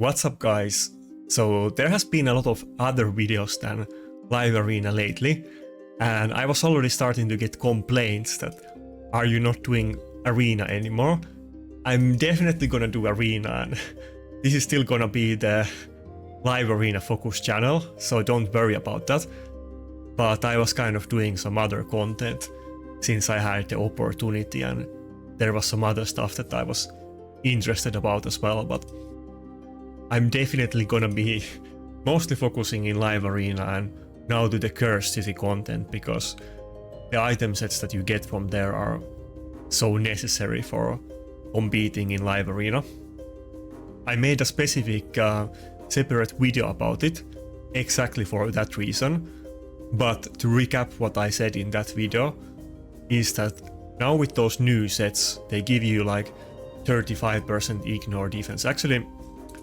What's up, guys? So there has been a lot of other videos than Live Arena lately, and I was already starting to get complaints that are you not doing Arena anymore? I'm definitely gonna do Arena, and this is still gonna be the Live Arena focus channel, so don't worry about that. But I was kind of doing some other content since I had the opportunity, and there was some other stuff that I was interested about as well, but I'm definitely gonna be mostly focusing in Live Arena and now do the Cursed City content, because the item sets that you get from there are so necessary for competing in Live Arena. I made a specific separate video about it exactly for that reason, but to recap what I said in that video is that now with those new sets they give you like 35% ignore defense. Actually,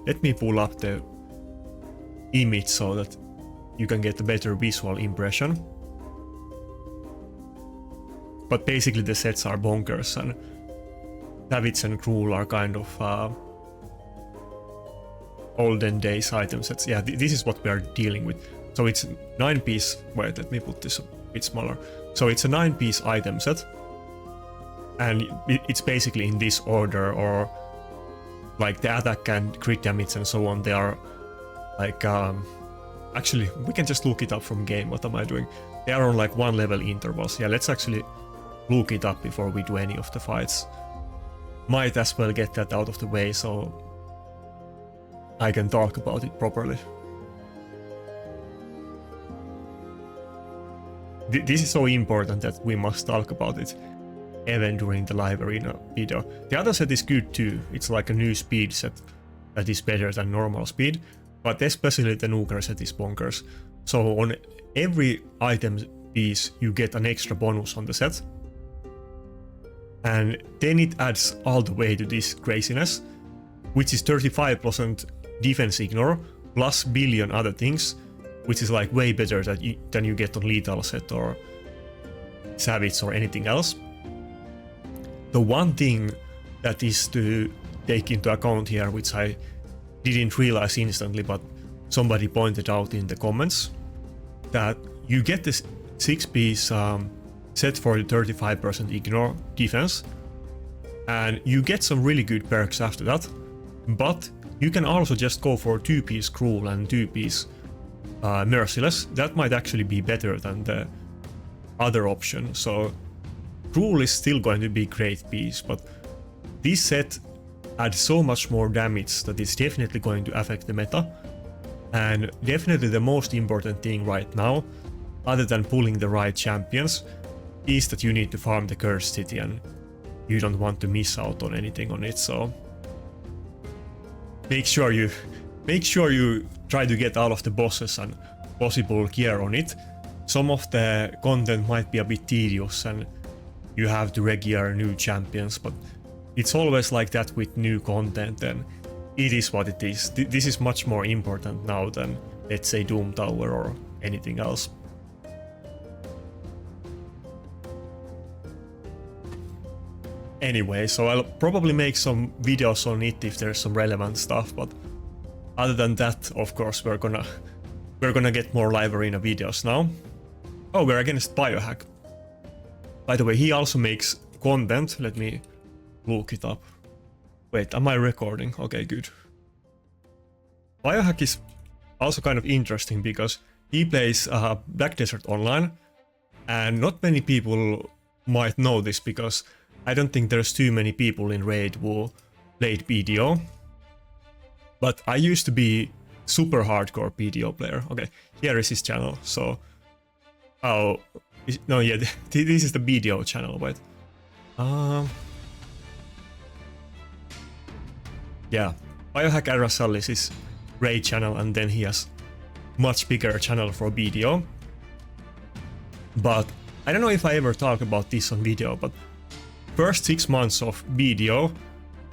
let me pull up the image so that you can get a better visual impression. But basically the sets are bonkers, and Savage and Cruel are kind of olden days item sets. Yeah, this is what we are dealing with. So it's 9-piece, wait, let me put this a bit smaller. So it's a 9-piece item set, and it's basically in this order, or like the attack and crit damage and so on, they are like, actually we can just look it up from game. What am I doing? They are on like 1 level intervals. Yeah, let's actually look it up before we do any of the fights. Might as well get that out of the way so I can talk about it properly. This is so important that we must talk about it even during the Live Arena video. The other set is good too. It's like a new speed set that is better than normal speed, but especially the Nuker set is bonkers. So on every item piece you get an extra bonus on the set, and then it adds all the way to this craziness, which is 35% defense ignore plus billion other things, which is like way better than you get on Lethal set or Savage or anything else. The one thing that is to take into account here, which I didn't realize instantly, but somebody pointed out in the comments, that you get this 6-piece set for the 35% ignore defense, and you get some really good perks after that, but you can also just go for 2-piece Cruel and 2-piece Merciless. That might actually be better than the other option. So Cruel is still going to be a great piece, but this set adds so much more damage that it's definitely going to affect the meta. And definitely the most important thing right now, other than pulling the right champions, is that you need to farm the Cursed City, and you don't want to miss out on anything on it. So make sure you try to get all of the bosses and possible gear on it. Some of the content might be a bit tedious and you have to re-gear new champions, but it's always like that with new content, and it is what it is. This is much more important now than, let's say, Doom Tower or anything else. Anyway, so I'll probably make some videos on it if there's some relevant stuff, but other than that, of course, we're gonna get more Live Arena videos now. Oh, we're against Biohack. By the way, he also makes content. Let me look it up. Wait, am I recording? Okay, good. Biohack is also kind of interesting because he plays Black Desert Online, and not many people might know this because I don't think there's too many people in Raid who played BDO. But I used to be super hardcore BDO player. Okay, here is his channel. So, oh, no, yeah, this is the BDO channel, but yeah, Biohack Arasal is his Raid channel, and then he has much bigger channel for BDO. But I don't know if I ever talk about this on video, but first 6 months of BDO,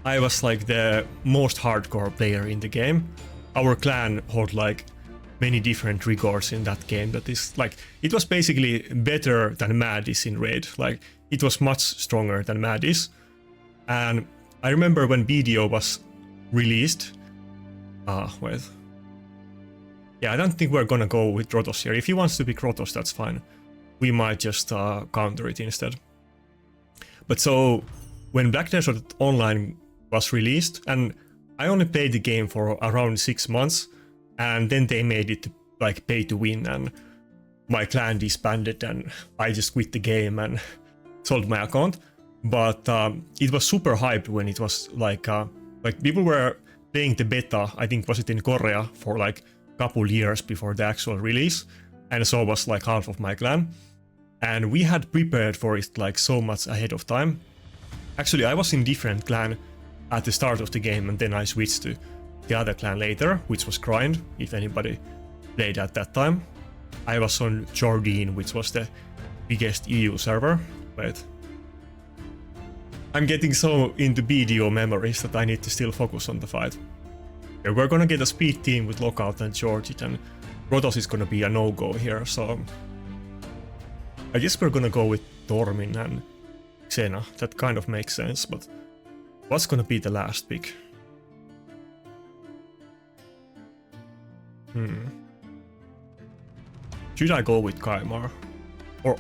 I was like the most hardcore player in the game. Our clan held like many different records in that game. That is like, it was basically better than Madis in Raid. Like, it was much stronger than Madis. And I remember when BDO was released, Wait. Yeah, I don't think we're gonna go with Rotos here. If he wants to pick Rotos, that's fine. We might just counter it instead. But so, when Black Desert Online was released, and I only played the game for around 6 months, and then they made it like pay to win, and my clan disbanded, and I just quit the game and sold my account. But it was super hyped when it was like people were playing the beta, I think was it in Korea, for like a couple years before the actual release, and so was like half of my clan. And we had prepared for it like so much ahead of time. Actually, I was in different clan at the start of the game, and then I switched to the other clan later, which was Grind, if anybody played at that time. I was on Jordan, which was the biggest EU server. Wait. I'm getting so into BDO memories that I need to still focus on the fight. Okay, we're gonna get a speed team with Lockout and Georgit, and Rotos is gonna be a no-go here, so I guess we're gonna go with Tormin and Xena. That kind of makes sense, but what's gonna be the last pick? Should I go with Kaimar? Or...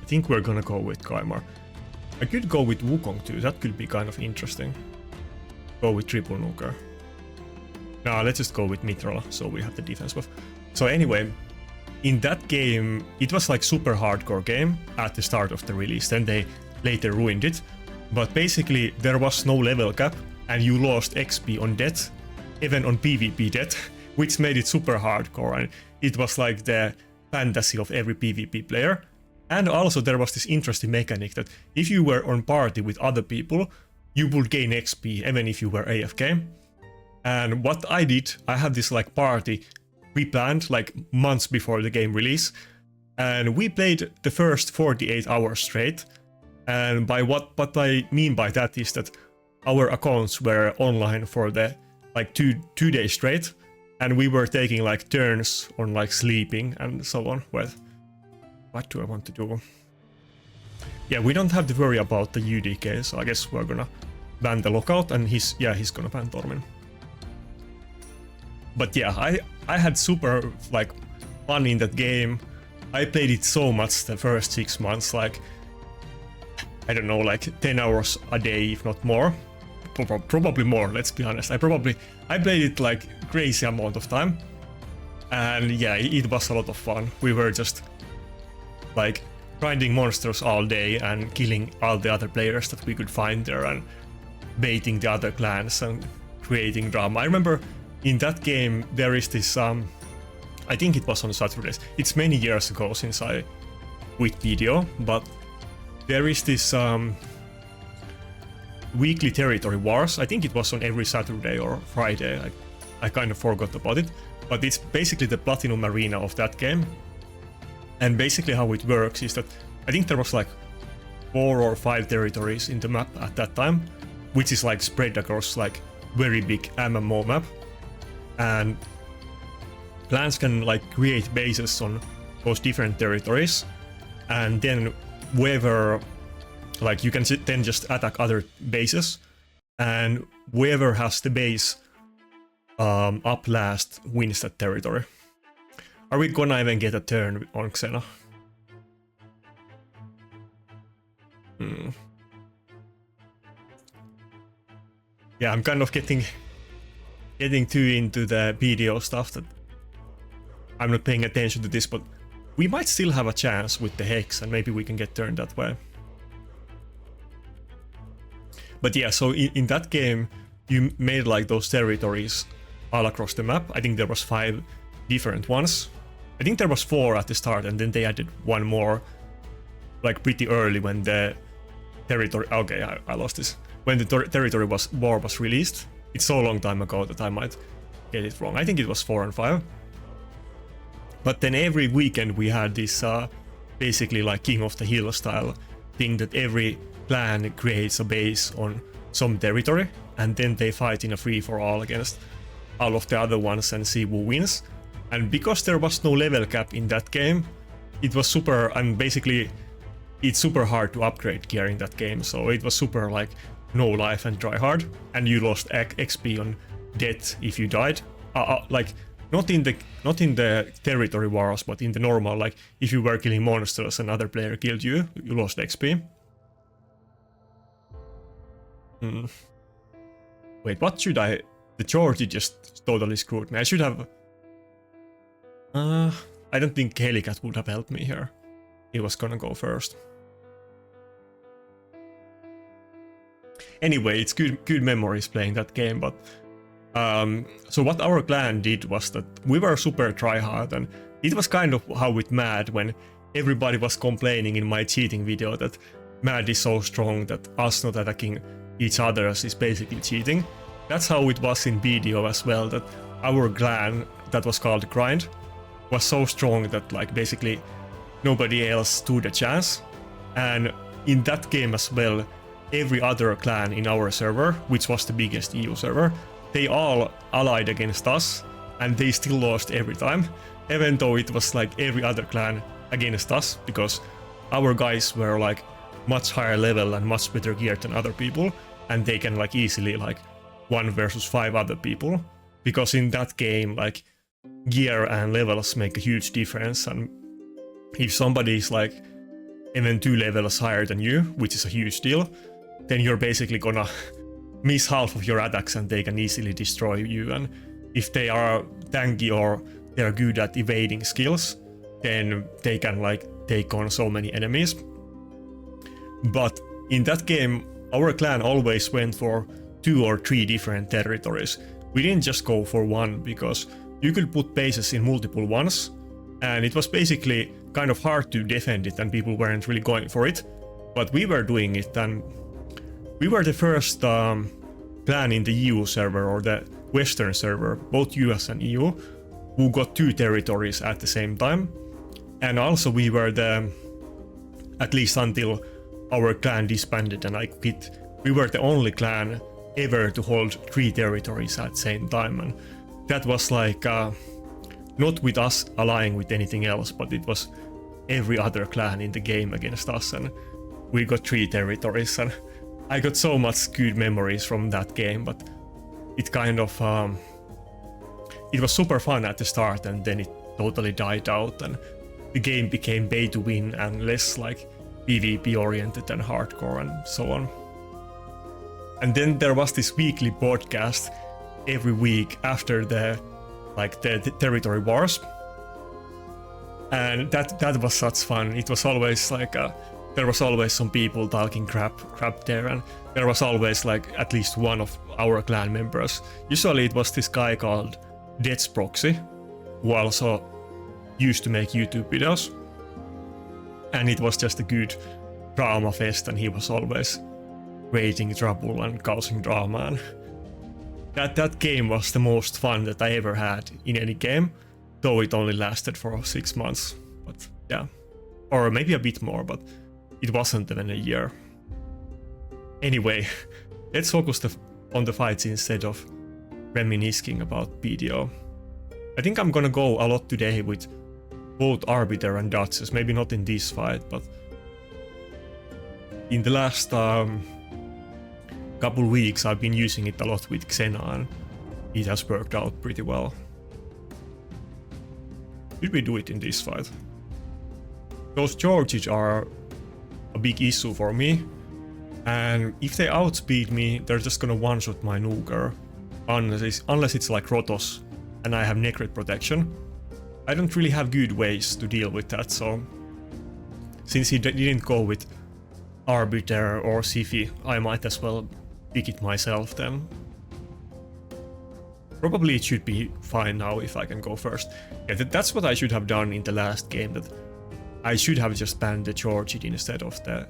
I think we're gonna go with Kaimar. I could go with Wukong too, that could be kind of interesting. Go with Triple Nuker. Nah, let's just go with Mithril, so we have the defense buff. So anyway, in that game, it was like super hardcore game at the start of the release, then they later ruined it. But basically, there was no level cap, and you lost XP on death, even on PvP death, which made it super hardcore, and it was like the fantasy of every PvP player. And also there was this interesting mechanic that if you were on party with other people, you would gain XP even if you were AFK. And what I did, I had this like party pre-planned like months before the game release, and we played the first 48 hours straight. And by what I mean by that is that our accounts were online for the like two days straight, and we were taking like turns on like sleeping and so on. Well, what do I want to do? Yeah, we don't have to worry about the UDK, so I guess we're gonna ban the Lockout, and he's gonna ban Tormin. But yeah, I had super like fun in that game. I played it so much the first 6 months, like I don't know, like 10 hours a day, if not more. Probably more, let's be honest. I played it like crazy amount of time. And yeah, it was a lot of fun. We were just like grinding monsters all day and killing all the other players that we could find there and baiting the other clans and creating drama. I remember in that game there is this, I think it was on Saturdays. It's many years ago since I quit video, but there is this weekly territory wars. I think it was on every Saturday or Friday. I kind of forgot about it, but it's basically the platinum arena of that game. And basically how it works is that I think there was like 4 or 5 territories in the map at that time, which is like spread across like very big MMO map. And clans can like create bases on those different territories, and then whoever, like you can then just attack other bases, and whoever has the base up last wins that territory. Are we gonna even get a turn on Xena? Yeah, I'm kind of getting too into the BDO stuff that I'm not paying attention to this, but we might still have a chance with the Hex, and maybe we can get turned that way. But yeah, so in that game, you made like those territories all across the map. I think there was 5 different ones. I think there was 4 at the start, and then they added 1 more like pretty early when the territory... Okay, I lost this. When the territory war was released. It's so long time ago that I might get it wrong. I think it was 4 and 5. But then every weekend we had this basically like King of the Hill style thing that every clan creates a base on some territory, and then they fight in a free-for-all against all of the other ones and see who wins. And because there was no level cap in that game, it was super, and basically it's super hard to upgrade gear in that game, so it was super like no life and try hard, and you lost XP on death if you died. Like not in the territory wars, but in the normal, like if you were killing monsters and another player killed you, you lost XP. Wait, what should I? The Georgie just totally screwed me. I should have. I don't think Helicat would have helped me here. He was gonna go first. Anyway, it's good memories playing that game, but so what our clan did was that we were super tryhard, and it was kind of how with Mad, when everybody was complaining in my cheating video that Mad is so strong that us not attacking each other is basically cheating. That's how it was in BDO as well, that our clan, that was called Grind, was so strong that like basically nobody else stood a chance. And in that game as well, every other clan in our server, which was the biggest EU server, they all allied against us, and they still lost every time, even though it was like every other clan against us, because our guys were like much higher level and much better geared than other people, and they can like easily like 1 versus 5 other people, because in that game like gear and levels make a huge difference, and if somebody is like even 2 levels higher than you, which is a huge deal, then you're basically gonna miss half of your attacks and they can easily destroy you. And if they are tanky or they're good at evading skills, then they can like take on so many enemies. But in that game, our clan always went for 2 or 3 different territories. We didn't just go for one, because you could put bases in multiple ones, and it was basically kind of hard to defend it and people weren't really going for it. But we were doing it, and we were the first clan in the EU server, or the Western server, both US and EU, who got 2 territories at the same time. And also we were the, at least until our clan disbanded and I quit, we were the only clan ever to hold 3 territories at the same time. And that was like, not with us allying with anything else, but it was every other clan in the game against us, and we got 3 territories, and I got so much good memories from that game. But it kind of it was super fun at the start, and then it totally died out, and the game became pay to win and less like PvP oriented and hardcore and so on. And then there was this weekly podcast every week after the territory wars, and that was such fun. It was always like there was always some people talking crap there, and there was always like at least one of our clan members. Usually it was this guy called Death's Proxy, who also used to make YouTube videos, and it was just a good drama fest, and he was always creating trouble and causing drama, and that game was the most fun that I ever had in any game, though it only lasted for 6 months. But yeah, or maybe a bit more, but it wasn't even a year. Anyway, let's focus on the fights instead of reminiscing about BDO. I think I'm gonna go a lot today with both Arbiter and Duchess, maybe not in this fight, but in the last couple weeks I've been using it a lot with Xena, and it has worked out pretty well. Did we do it in this fight? Those Georges are a big issue for me, and if they outspeed me, they're just gonna one-shot my Nuker, unless it's like Rotos and I have Necret protection. I don't really have good ways to deal with that, so since he didn't go with Arbiter or Siphi, I might as well pick it myself then. Probably it should be fine now if I can go first. Yeah, that's what I should have done in the last game, that I should have just banned the Georgie instead of the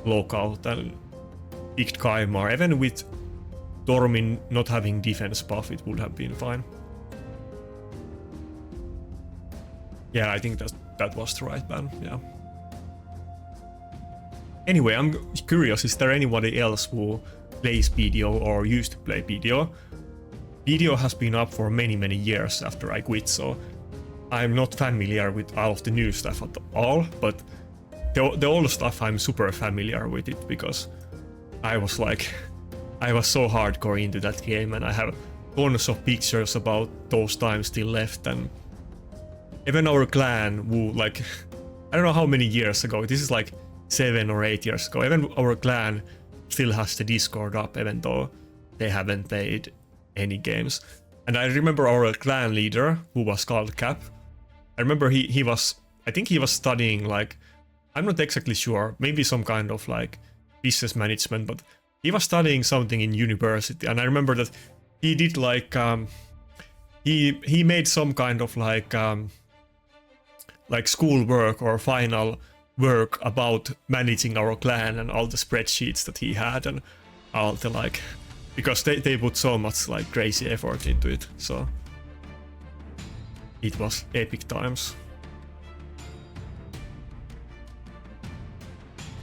Lockout and picked Kaimar. Even with Dormin not having defense buff, it would have been fine. Yeah, I think that was the right ban, yeah. Anyway, I'm curious, is there anybody else who plays BDO or used to play BDO? BDO has been up for many years after I quit, so I'm not familiar with all of the new stuff at all, but the old stuff I'm super familiar with it because I was so hardcore into that game, and I have tons of pictures about those times still left. And even our clan, who like I don't know how many years ago, this is like 7 or 8 years ago, even our clan still has the Discord up, even though they haven't played any games. And I remember our clan leader, who was called Cap. I remember I think he was studying, like, I'm not exactly sure, maybe some kind of like business management, but he was studying something in university. And I remember that he did like he made some kind of like school work or final work about managing our clan and all the spreadsheets that he had and all the like, because they put so much like crazy effort into it. So it was epic times.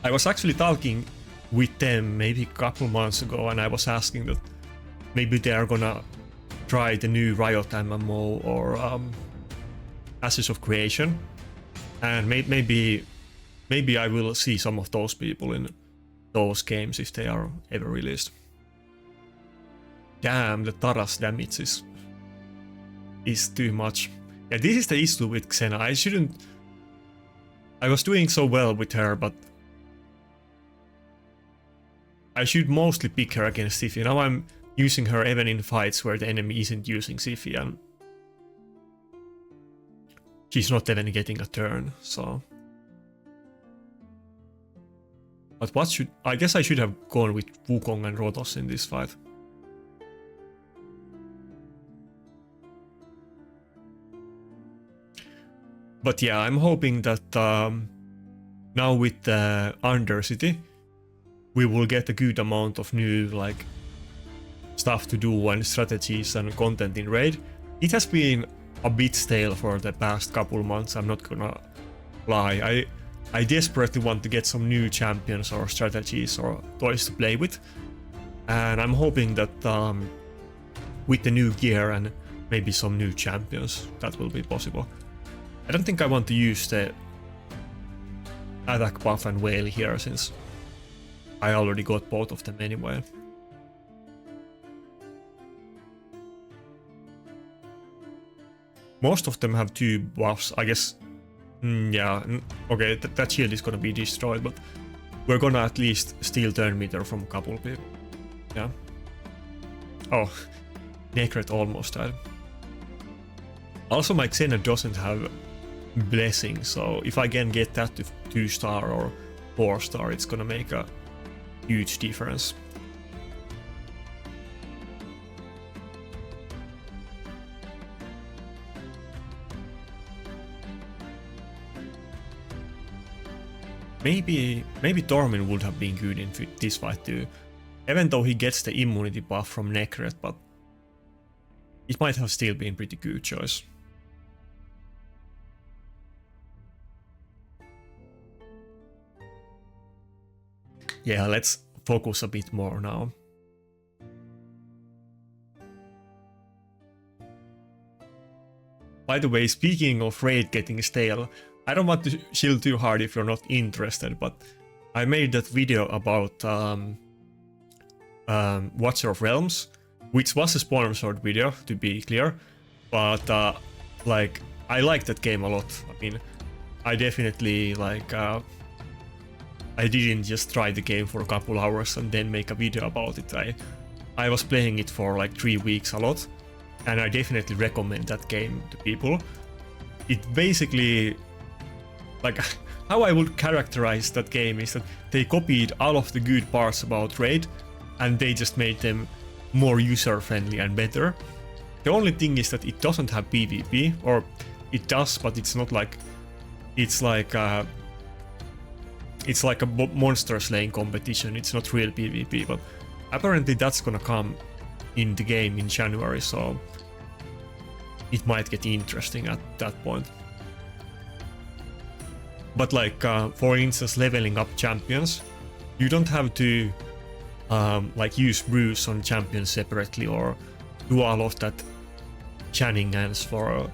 I was actually talking with them maybe a couple months ago, and I was asking that maybe they are gonna try the new Riot MMO or Ashes of Creation, and maybe I will see some of those people in those games if they are ever released. Damn, the Tara's damage is too much. Yeah, this is the issue with Xena. I was doing so well with her, but I should mostly pick her against Siphi. Now I'm using her even in fights where the enemy isn't using Siphi, and she's not even getting a turn, so. But I guess I should have gone with Wukong and Rotos in this fight. But yeah, I'm hoping that now with the Undercity, we will get a good amount of new like stuff to do and strategies and content in Raid. It has been a bit stale for the past couple months, I'm not gonna lie. I desperately want to get some new champions or strategies or toys to play with, and I'm hoping that with the new gear and maybe some new champions, that will be possible. I don't think I want to use the attack buff and whale here, since I already got both of them anyway. Most of them have 2 buffs, I guess. Yeah, okay, that shield is gonna be destroyed, but we're gonna at least steal turn meter from a couple people. Yeah. Oh, Nakarada almost died. Also, my Xena doesn't have blessing, so if I can get that to 2-star or 4-star, it's gonna make a huge difference. Maybe Tormin would have been good in this fight too, even though he gets the immunity buff from Nakarada, but it might have still been pretty good choice. Yeah, let's focus a bit more now. By the way, speaking of Raid getting stale, I don't want to shield too hard if you're not interested, but I made that video about Watcher of Realms, which was a sponsored video, to be clear, but like, I like that game a lot. I mean, I definitely like I didn't just try the game for a couple hours and then make a video about it. I was playing it for like 3 weeks a lot, and I definitely recommend that game to people. It basically, like, how I would characterize that game is that they copied all of the good parts about Raid and they just made them more user-friendly and better. The only thing is that it doesn't have PvP, or it does, but it's not like, it's like a monster slaying competition. It's not real PvP, but apparently that's gonna come in the game in January, so it might get interesting at that point. But like, for instance, leveling up champions, you don't have to like use brews on champions separately or do all of that shenanigans for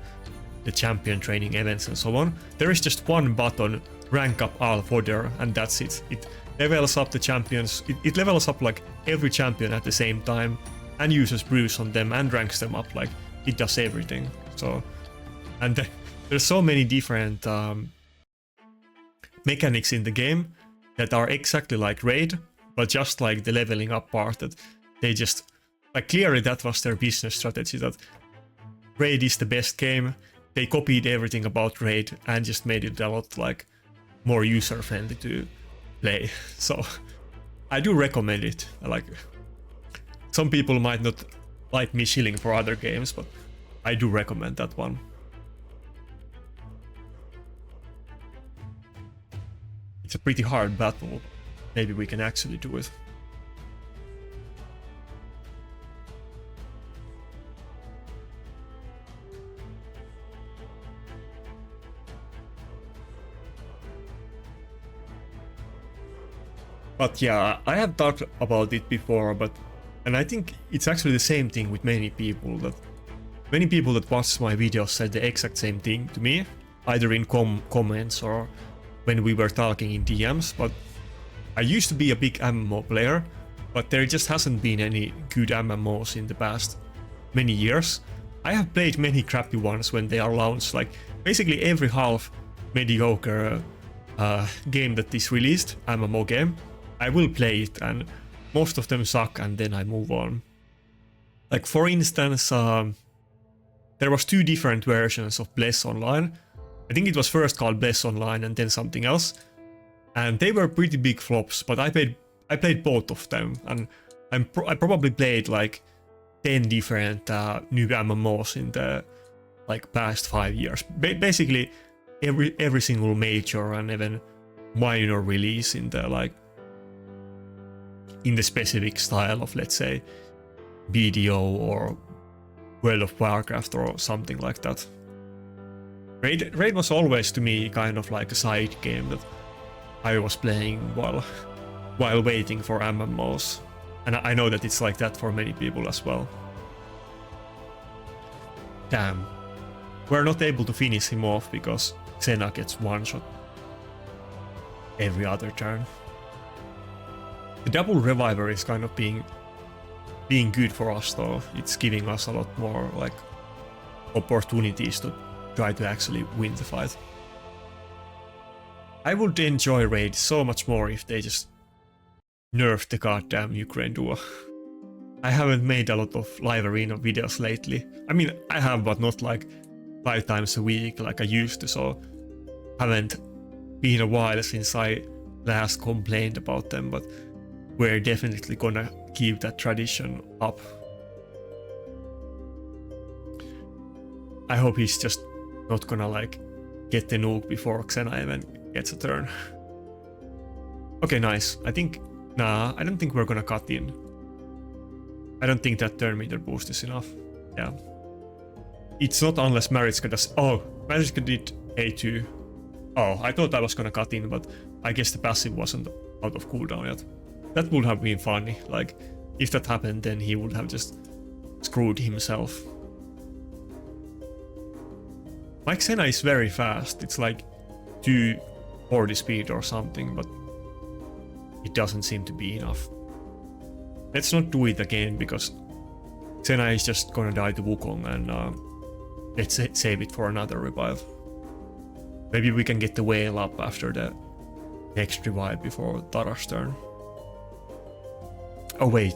the champion training events and so on. There is just one button rank up all fodder, and that's it. It levels up the champions. It levels up like every champion at the same time, and uses brews on them and ranks them up. Like it does everything. So, and there's so many different mechanics in the game that are exactly like raid, but just like the leveling up part, that they just like clearly that was their business strategy, that raid is the best game. They copied everything about raid and just made it a lot like more user friendly to play. So I do recommend it. Like some people might not like me shilling for other games, but I do recommend that one. It's a pretty hard battle. Maybe we can actually do it. But yeah, I have talked about it before, and I think it's actually the same thing with many people, that many people that watch my videos said the exact same thing to me, either in comments or when we were talking in DMs. But I used to be a big MMO player, but there just hasn't been any good MMOs in the past many years. I have played many crappy ones when they are launched, like basically every half mediocre game that is released, MMO game, I will play it, and most of them suck, and then I move on. Like for instance, there was 2 different versions of Bless Online. I think it was first called Bless Online and then something else, and they were pretty big flops. But I played both of them, and I probably played like 10 different new MMOs in the like past 5 years. Basically, every single major and even minor release in the like in the specific style of, let's say, BDO or World of Warcraft or something like that. Raid was always to me kind of like a side game that I was playing while waiting for MMOs, and I know that it's like that for many people as well. Damn, we're not able to finish him off because Xena gets one shot every other turn. The double reviver is kind of being good for us though. It's giving us a lot more like opportunities to try to actually win the fight. I would enjoy raid so much more if they just nerfed the goddamn Ukraine duo. I haven't made a lot of live arena videos lately. I mean, I have, but not like 5 times a week like I used to, so haven't been a while since I last complained about them, but we're definitely gonna keep that tradition up. I hope he's just not gonna like get the nuke before Xena even gets a turn. Okay, nice. I don't think we're gonna cut in. I don't think that turn meter boost is enough. Yeah. It's not unless Maritzka does... Oh, Maritzka did A2. Oh, I thought I was gonna cut in, but I guess the passive wasn't out of cooldown yet. That would have been funny. Like, if that happened, then he would have just screwed himself. My Xena is very fast. It's like 240 speed or something, but it doesn't seem to be enough. Let's not do it again, because Xena is just gonna die to Wukong, and let's save it for another revive. Maybe we can get the whale up after the next revive before Tara's turn. Oh wait.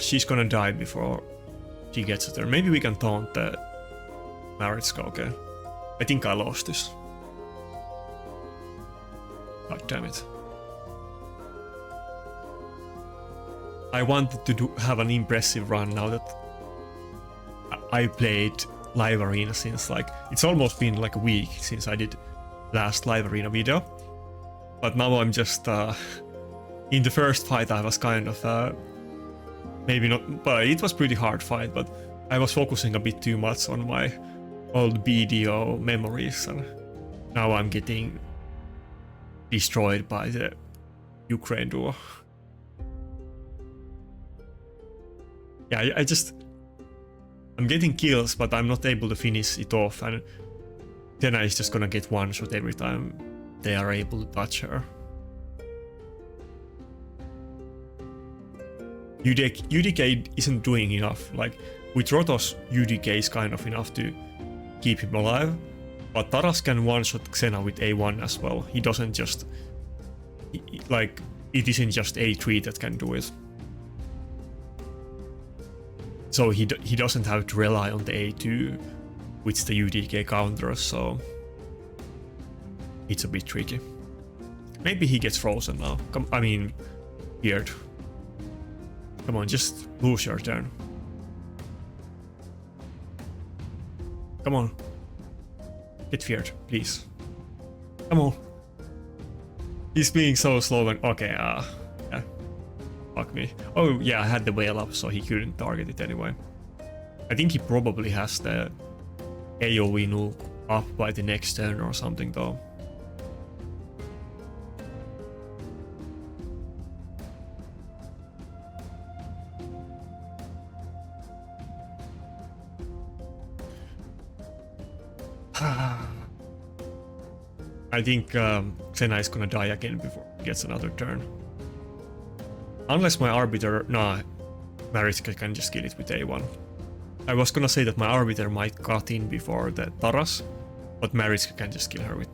She's gonna die before she gets a turn. Maybe we can taunt the Maritzka, okay. I think I lost this. God damn it. I wanted to have an impressive run now that I played live arena since like... It's almost been like a week since I did last live arena video. But now I'm just... in the first fight I was kind of... maybe not... But it was pretty hard fight, but I was focusing a bit too much on my old BDO memories, and now I'm getting destroyed by the Ukraine duo. Yeah, I'm getting kills, but I'm not able to finish it off, and Senna is just gonna get one shot every time they are able to touch her. UDK isn't doing enough. Like, with Rotos, UDK is kind of enough to keep him alive. But Taras can one-shot Xena with A1 as well. He doesn't just... Like, it isn't just A3 that can do it. So he doesn't have to rely on the A2, which the UDK counters, so... It's a bit tricky. Maybe he gets frozen now. I mean, weird. Come on, just lose your turn. Come on. Get feared, please. Come on. He's being so slow and... Okay, yeah. Fuck me. Oh, yeah, I had the whale up, so he couldn't target it anyway. I think he probably has the AoE nuke up by the next turn or something, though. I think Xena is gonna die again before he gets another turn. Unless my Arbiter... Nah, Mariska can just kill it with A1. I was gonna say that my Arbiter might cut in before the Taras, but Mariska can just kill her with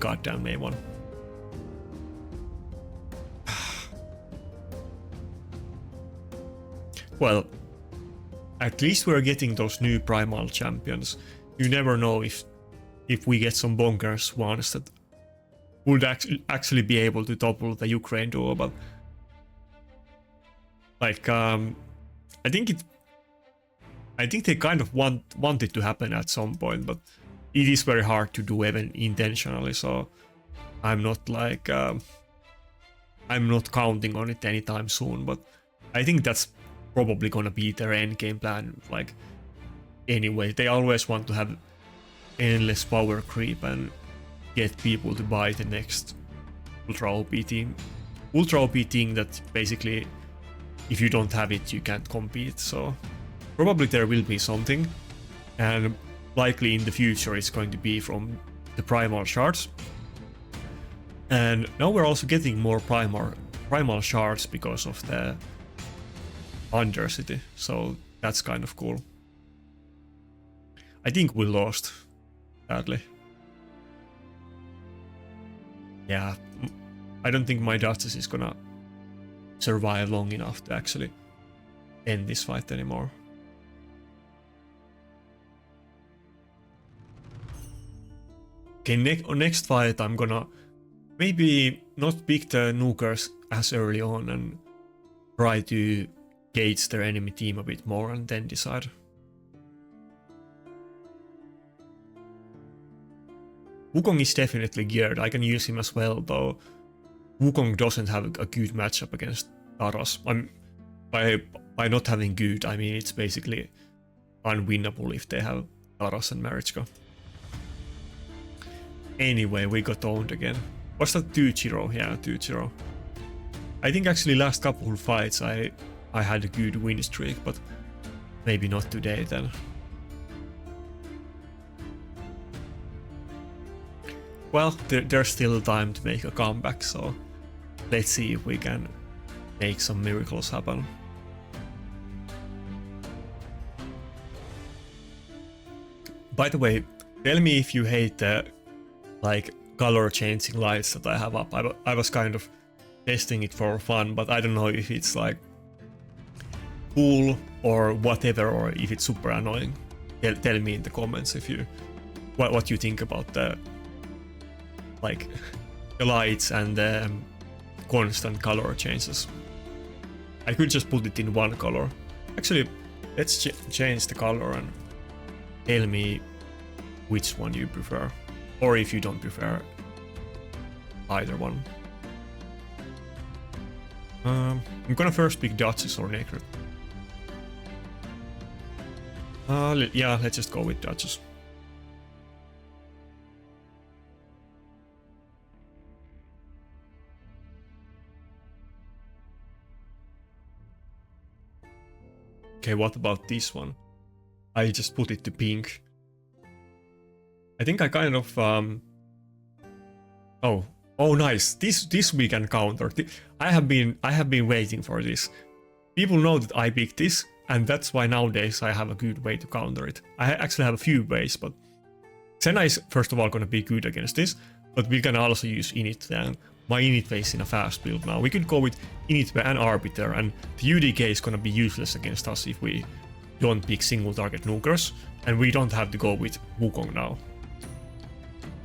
goddamn A1. Well, at least we're getting those new Primal champions. You never know if we get some bonkers ones that would actually be able to topple the Ukraine duo, but like I think they kind of want it to happen at some point, but it is very hard to do even intentionally, so I'm not like I'm not counting on it anytime soon, but I think that's probably gonna be their end game plan. Like, anyway, they always want to have endless power creep and get people to buy the next Ultra OP team. Ultra OP thing that basically, if you don't have it, you can't compete, so probably there will be something, and likely in the future it's going to be from the Primal Shards. And now we're also getting more Primal Shards because of the Undercity, so that's kind of cool. I think we lost, sadly. Yeah, I don't think my Duchess is gonna survive long enough to actually end this fight anymore. Okay, next fight I'm gonna maybe not pick the nukers as early on and try to gauge their enemy team a bit more and then decide. Wukong is definitely geared. I can use him as well, though Wukong doesn't have a good matchup against Taras. By not having good, I mean it's basically unwinnable if they have Taras and Marichka. Anyway, we got owned again. Was that 2-0? Yeah, 2-0. I think actually last couple of fights I had a good win streak, but maybe not today then. Well, there's still time to make a comeback, so let's see if we can make some miracles happen. By the way, tell me if you hate the like color changing lights that I have up. I was kind of testing it for fun, but I don't know if it's like cool or whatever, or if it's super annoying. Tell me in the comments if you what you think about the like the lights and the constant color changes. I could just put it in one color. Actually, let's change the color and tell me which one you prefer, or if you don't prefer either one. I'm gonna first pick Duchess or Nakarada. Yeah, let's just go with Duchess. Okay, what about this one? I just put it to pink. I think I kind of oh nice. This we can counter. I have been waiting for this. People know that I picked this, and that's why nowadays I have a good way to counter it. I actually have a few ways, but Senna is first of all gonna be good against this, but we can also use init, and my init is in a fast build now. We could go with init and arbiter, and the UDK is gonna be useless against us if we don't pick single target nukers, and we don't have to go with Wukong now.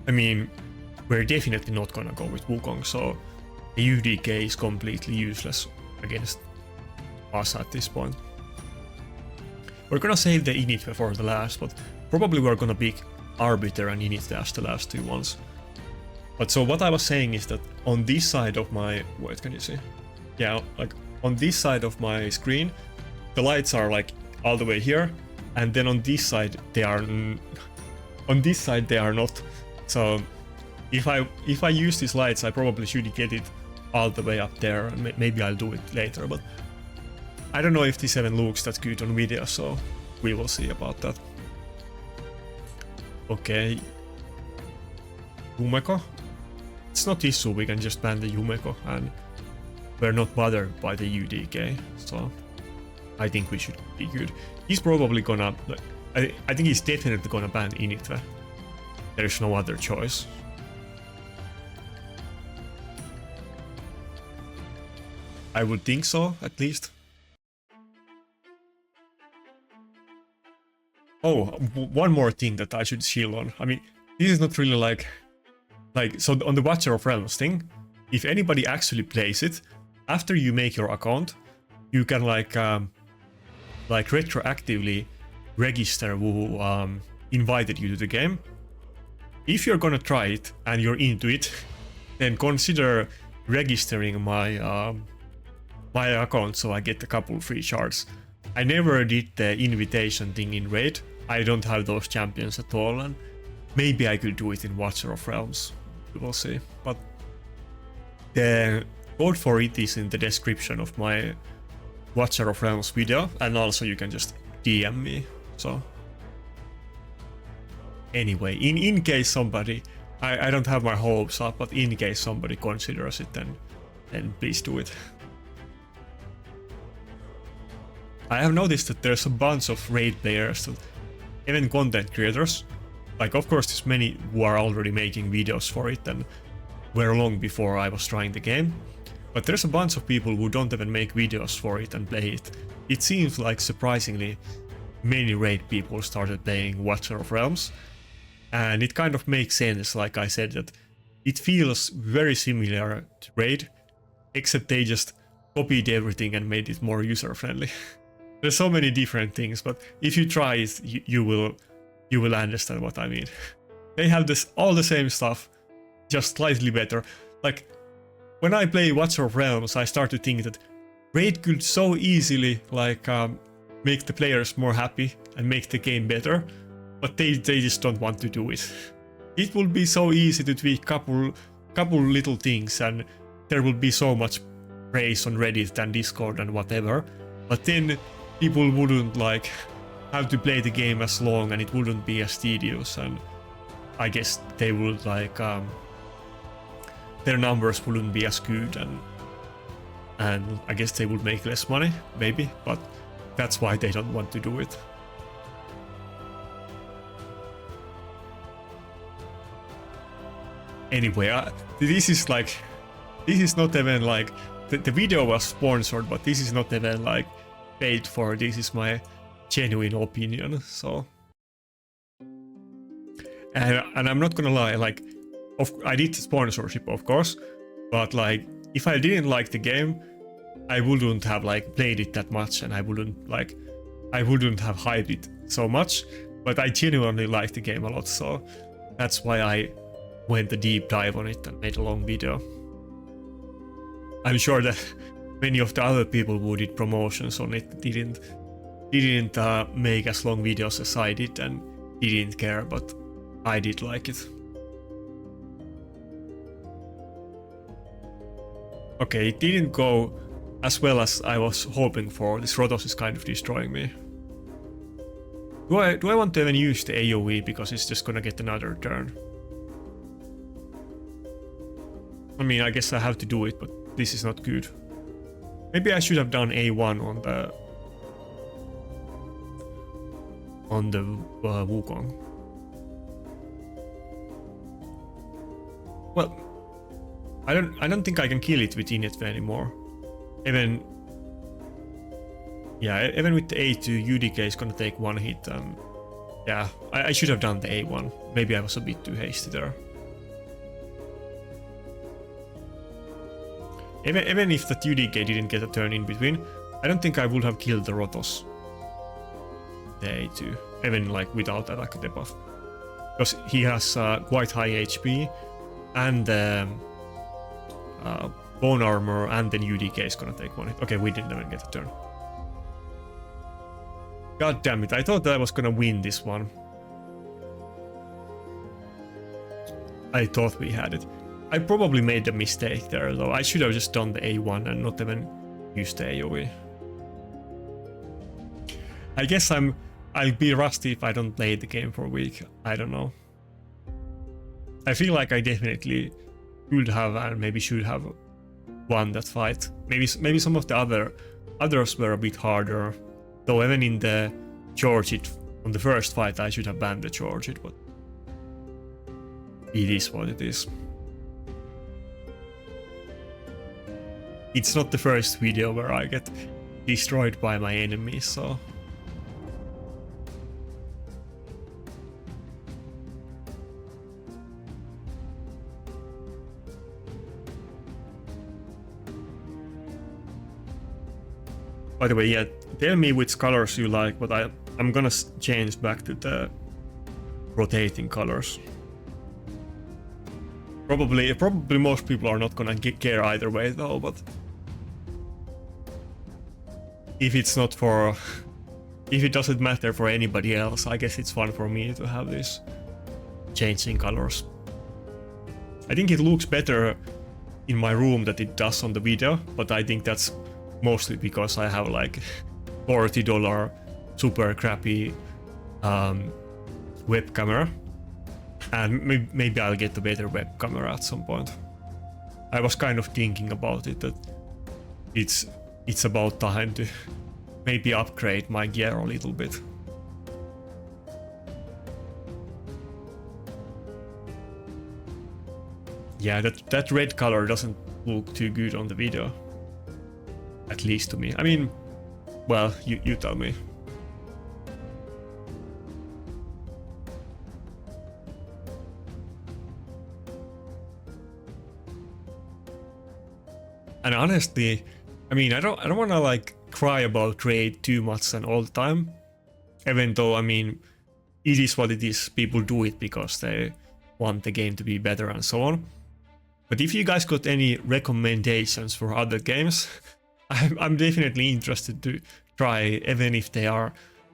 I mean, we're definitely not gonna go with Wukong, so the UDK is completely useless against us at this point. We're gonna save the init for the last, but probably we're gonna pick arbiter and init as the last two ones. But so what I was saying is that on this side of my... Wait, can you see? Yeah, like on this side of my screen, the lights are like all the way here, and then on this side they are... On this side they are not. So if I use these lights, I probably should get it all the way up there, and maybe I'll do it later, but I don't know if this even looks that good on video, so we will see about that. Okay. Yumeko. It's not issue, we can just ban the Yumeko, and we're not bothered by the UDK, so I think we should be good. He's probably gonna... I think he's definitely gonna ban Initve. There's no other choice. I would think so, at least. Oh, one more thing that I should chill on. I mean, this is not really like so on the Watcher of Realms thing, if anybody actually plays it, after you make your account, you can like retroactively register who invited you to the game. If you're gonna try it and you're into it, then consider registering my my account so I get a couple free shards. I never did the invitation thing in Raid. I don't have those champions at all, and maybe I could do it in Watcher of Realms. We will see. But the code for it is in the description of my Watcher of Realms video, and also you can just DM me. So anyway, in case somebody, I don't have my hopes up, but in case somebody considers it, then please do it. I have noticed that there's a bunch of Raid players, even content creators. Like, of course, there's many who are already making videos for it and were long before I was trying the game. But there's a bunch of people who don't even make videos for it and play it. It seems like surprisingly many Raid people started playing Watcher of Realms. And it kind of makes sense, like I said, that it feels very similar to Raid, except they just copied everything and made it more user-friendly. There's so many different things, but if you try it, you will understand what I mean. They have all the same stuff, just slightly better. Like, when I play Watcher of Realms, I start to think that Raid could so easily like make the players more happy and make the game better, but they just don't want to do it. It will be so easy to tweak couple little things, and there will be so much praise on Reddit and Discord and whatever, but then people wouldn't like have to play the game as long, and it wouldn't be as tedious, and I guess they would like their numbers wouldn't be as good, and I guess they would make less money, maybe, but that's why they don't want to do it. Anyway, this is not even like the video was sponsored, but this is not even like paid for. This is my genuine opinion. So, and I'm not gonna lie, like, I did sponsorship, of course, but like, if I didn't like the game, I wouldn't have like played it that much, and I wouldn't have hyped it so much. But I genuinely like the game a lot, so that's why I went a deep dive on it and made a long video. I'm sure that many of the other people who did promotions on it didn't make as long videos as I did and didn't care, but I did like it. Okay, it didn't go as well as I was hoping for. This Rotos is kind of destroying me. Do I want to even use the AoE because it's just gonna get another turn? I mean, I guess I have to do it, but this is not good. Maybe I should have done A1 on the Wukong. Well, I don't think I can kill it with Inetve anymore. Even with the A2, UDK is gonna take one hit. Yeah, I should have done the A1. Maybe I was a bit too hasty there. Even if that UDK didn't get a turn in between, I don't think I would have killed the Rotos. The A2, even like without attack debuff. Because he has quite high HP, and bone armor, and then UDK is gonna take one hit. Okay, we didn't even get a turn. God damn it, I thought that I was gonna win this one. I thought we had it. I probably made a mistake there though. I should have just done the A1 and not even used the AoE. I guess I'll be rusty if I don't play the game for a week. I don't know. I feel like I definitely could have and maybe should have won that fight. Maybe some of the others were a bit harder. Though even in the George on the first fight I should have banned the George, but it is what it is. It's not the first video where I get destroyed by my enemies, so... By the way, yeah, tell me which colors you like, but I'm gonna change back to the rotating colors. Probably most people are not gonna care either way though, but... If it's not for... If it doesn't matter for anybody else, I guess it's fun for me to have this changing colors. I think it looks better in my room than it does on the video, but I think that's mostly because I have like $40 super crappy web camera, and maybe I'll get a better web camera at some point. I was kind of thinking about it, that it's about time to maybe upgrade my gear a little bit. Yeah, that red color doesn't look too good on the video. At least to me. I mean, well, you tell me. And honestly, I mean, I don't want to like cry about raid too much and all the time. Even though, I mean, it is what it is. People do it because they want the game to be better and so on. But if you guys got any recommendations for other games, I'm definitely interested to try, even if they are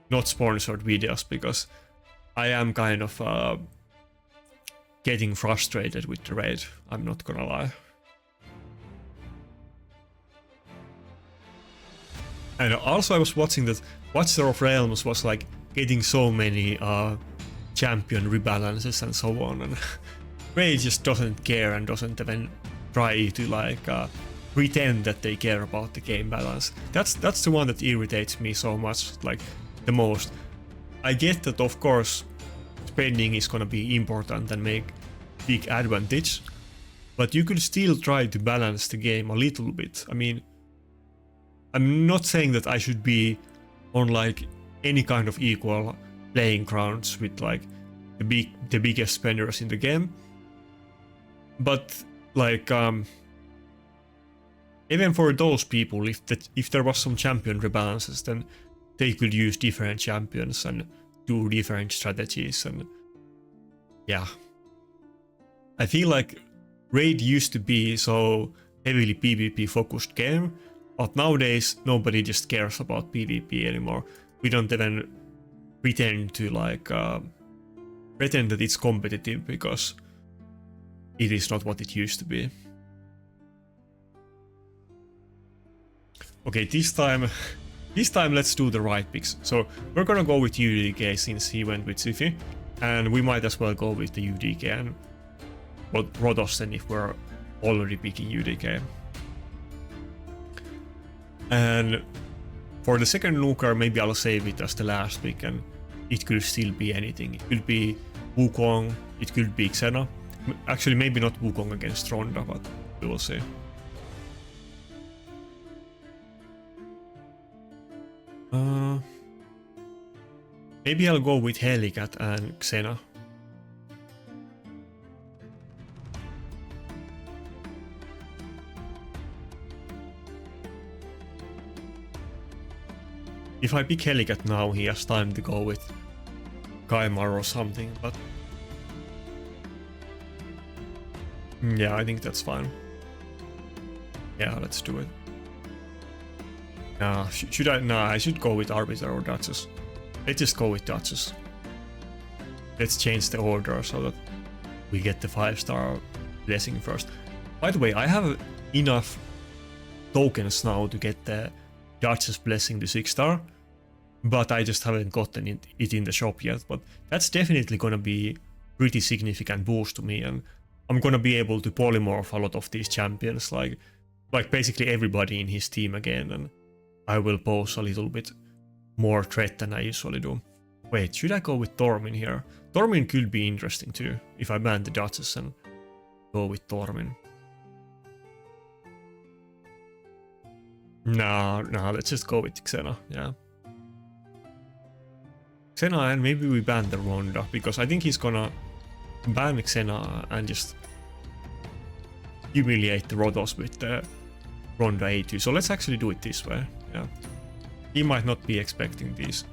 not sponsored videos, because I am kind of getting frustrated with the raid, I'm not gonna lie. And also I was watching that Watcher of Realms was like getting so many champion rebalances and so on, and raid just doesn't care and doesn't even try to like pretend that they care about the game balance. That's the one that irritates me so much, like the most. I get that of course spending is gonna be important and make big advantage, but you could still try to balance the game a little bit. I mean, I'm not saying that I should be on like any kind of equal playing grounds with like the biggest spenders in the game, but like even for those people, if there was some champion rebalances, then they could use different champions and do different strategies, and yeah. I feel like Raid used to be so heavily PvP focused game, but nowadays nobody just cares about PvP anymore. We don't even pretend to like pretend that it's competitive, because it is not what it used to be. This time let's do the right picks. So we're gonna go with UDK since he went with Sifi, and we might as well go with the UDK and Rodosten if we're already picking UDK. And for the second nuker, maybe I'll save it as the last pick, and it could still be anything. It could be Wukong, it could be Xena. Actually, maybe not Wukong against Ronda, but we will see. Maybe I'll go with Helicat and Xena. If I pick Helicat now, he has time to go with Kaimar or something, but... yeah, I think that's fine. Yeah, let's do it. Should I? Nah, I should go with Arbiter or Duchess. Let's just go with Duchess. Let's change the order so that we get the 5-star blessing first. By the way, I have enough tokens now to get the Duchess blessing to 6-star, but I just haven't gotten it in the shop yet. But that's definitely gonna be pretty significant boost to me, and I'm gonna be able to polymorph a lot of these champions, like basically everybody in his team again, and I will pose a little bit more threat than I usually do. Wait, should I go with Tormin here? Tormin could be interesting too, if I ban the Duchess and go with Tormin. Nah, let's just go with Xena, yeah. Xena, and maybe we ban the Ronda, because I think he's gonna ban Xena and just humiliate the Rodos with the Ronda A2. So let's actually do it this way, yeah. He might not be expecting these.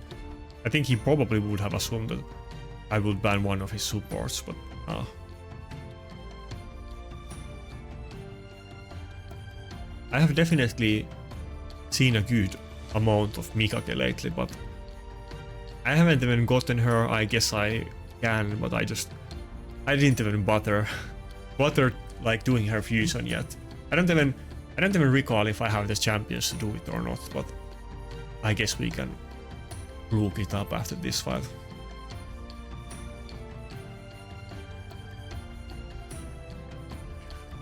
I think he probably would have assumed that I would ban one of his supports, but I have definitely seen a good amount of Mikage lately, but I haven't even gotten her. I guess I can, but I didn't even bother like doing her fusion yet. I don't even recall if I have the champions to do it or not, but I guess we can look it up after this fight.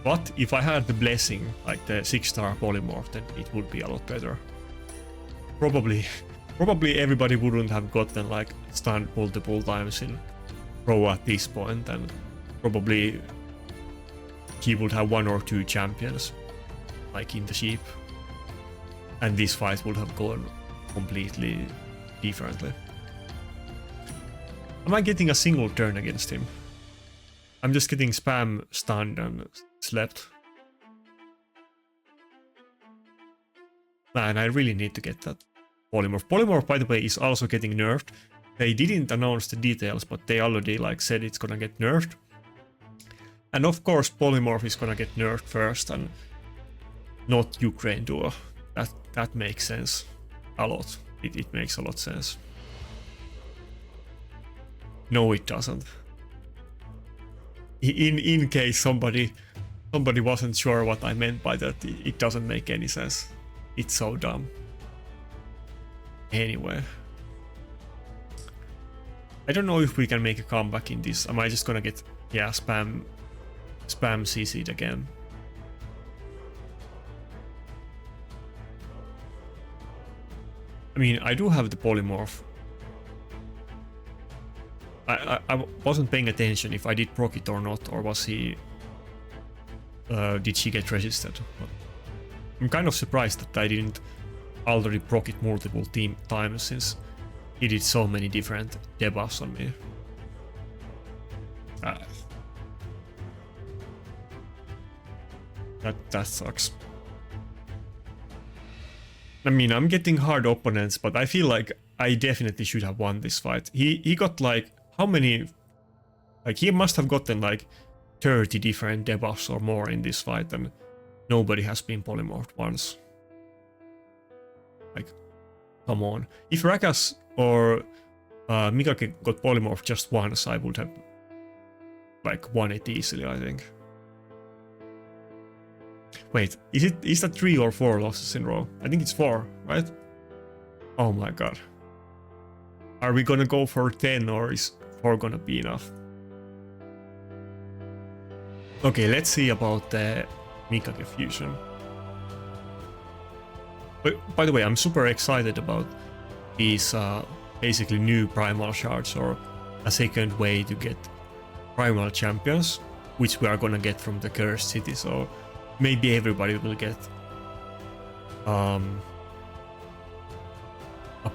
But if I had the blessing, like the 6-star polymorph, then it would be a lot better. Probably everybody wouldn't have gotten like stunned multiple times in Pro at this point, and probably he would have 1 or 2 champions like in the sheep, and this fight would have gone completely differently. Am I getting a single turn against him? I'm just getting spam stunned and slept. Man, I really need to get that polymorph. Polymorph, by the way, is also getting nerfed. They didn't announce the details, but they already like said it's gonna get nerfed. And of course, polymorph is gonna get nerfed first, and not Ukraine duo. That makes sense a lot. It makes a lot of sense. No, it doesn't. In case somebody wasn't sure what I meant by that, it doesn't make any sense. It's so dumb. Anyway, I don't know if we can make a comeback in this. Am I just gonna get spam CC'd again? I mean, I do have the polymorph. I wasn't paying attention if I did proc it or not, or was he... did she get resisted? But I'm kind of surprised that I didn't already proc it multiple times, since he did so many different debuffs on me. That sucks. I mean, I'm getting hard opponents, but I feel like I definitely should have won this fight. He got like, how many? Like, he must have gotten like 30 different debuffs or more in this fight, and nobody has been polymorphed once. Like, come on. If Rakas or Mikake got polymorphed just once, I would have like won it easily, I think. Wait, is that 3 or 4 losses in a row? I think it's 4, right? Oh my god. Are we gonna go for 10 or is 4 gonna be enough? Okay, let's see about the Mikage fusion. But by the way, I'm super excited about these basically new primal shards, or a second way to get primal champions, which we are gonna get from the cursed city. So maybe everybody will get a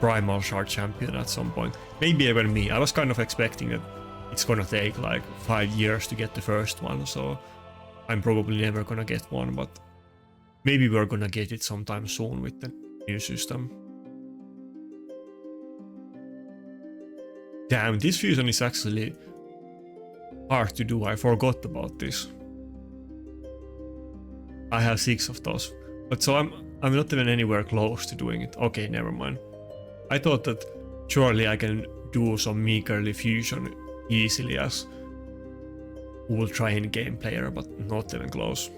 primal shard champion at some point. Maybe even me. I was kind of expecting that it's gonna take like 5 years to get the first one, so I'm probably never gonna get one, but maybe we're gonna get it sometime soon with the new system. Damn, this fusion is actually hard to do. I forgot about this. I have 6 of those, but so I'm not even anywhere close to doing it. Okay, never mind. I thought that surely I can do some meagerly fusion easily as full train game player, but not even close.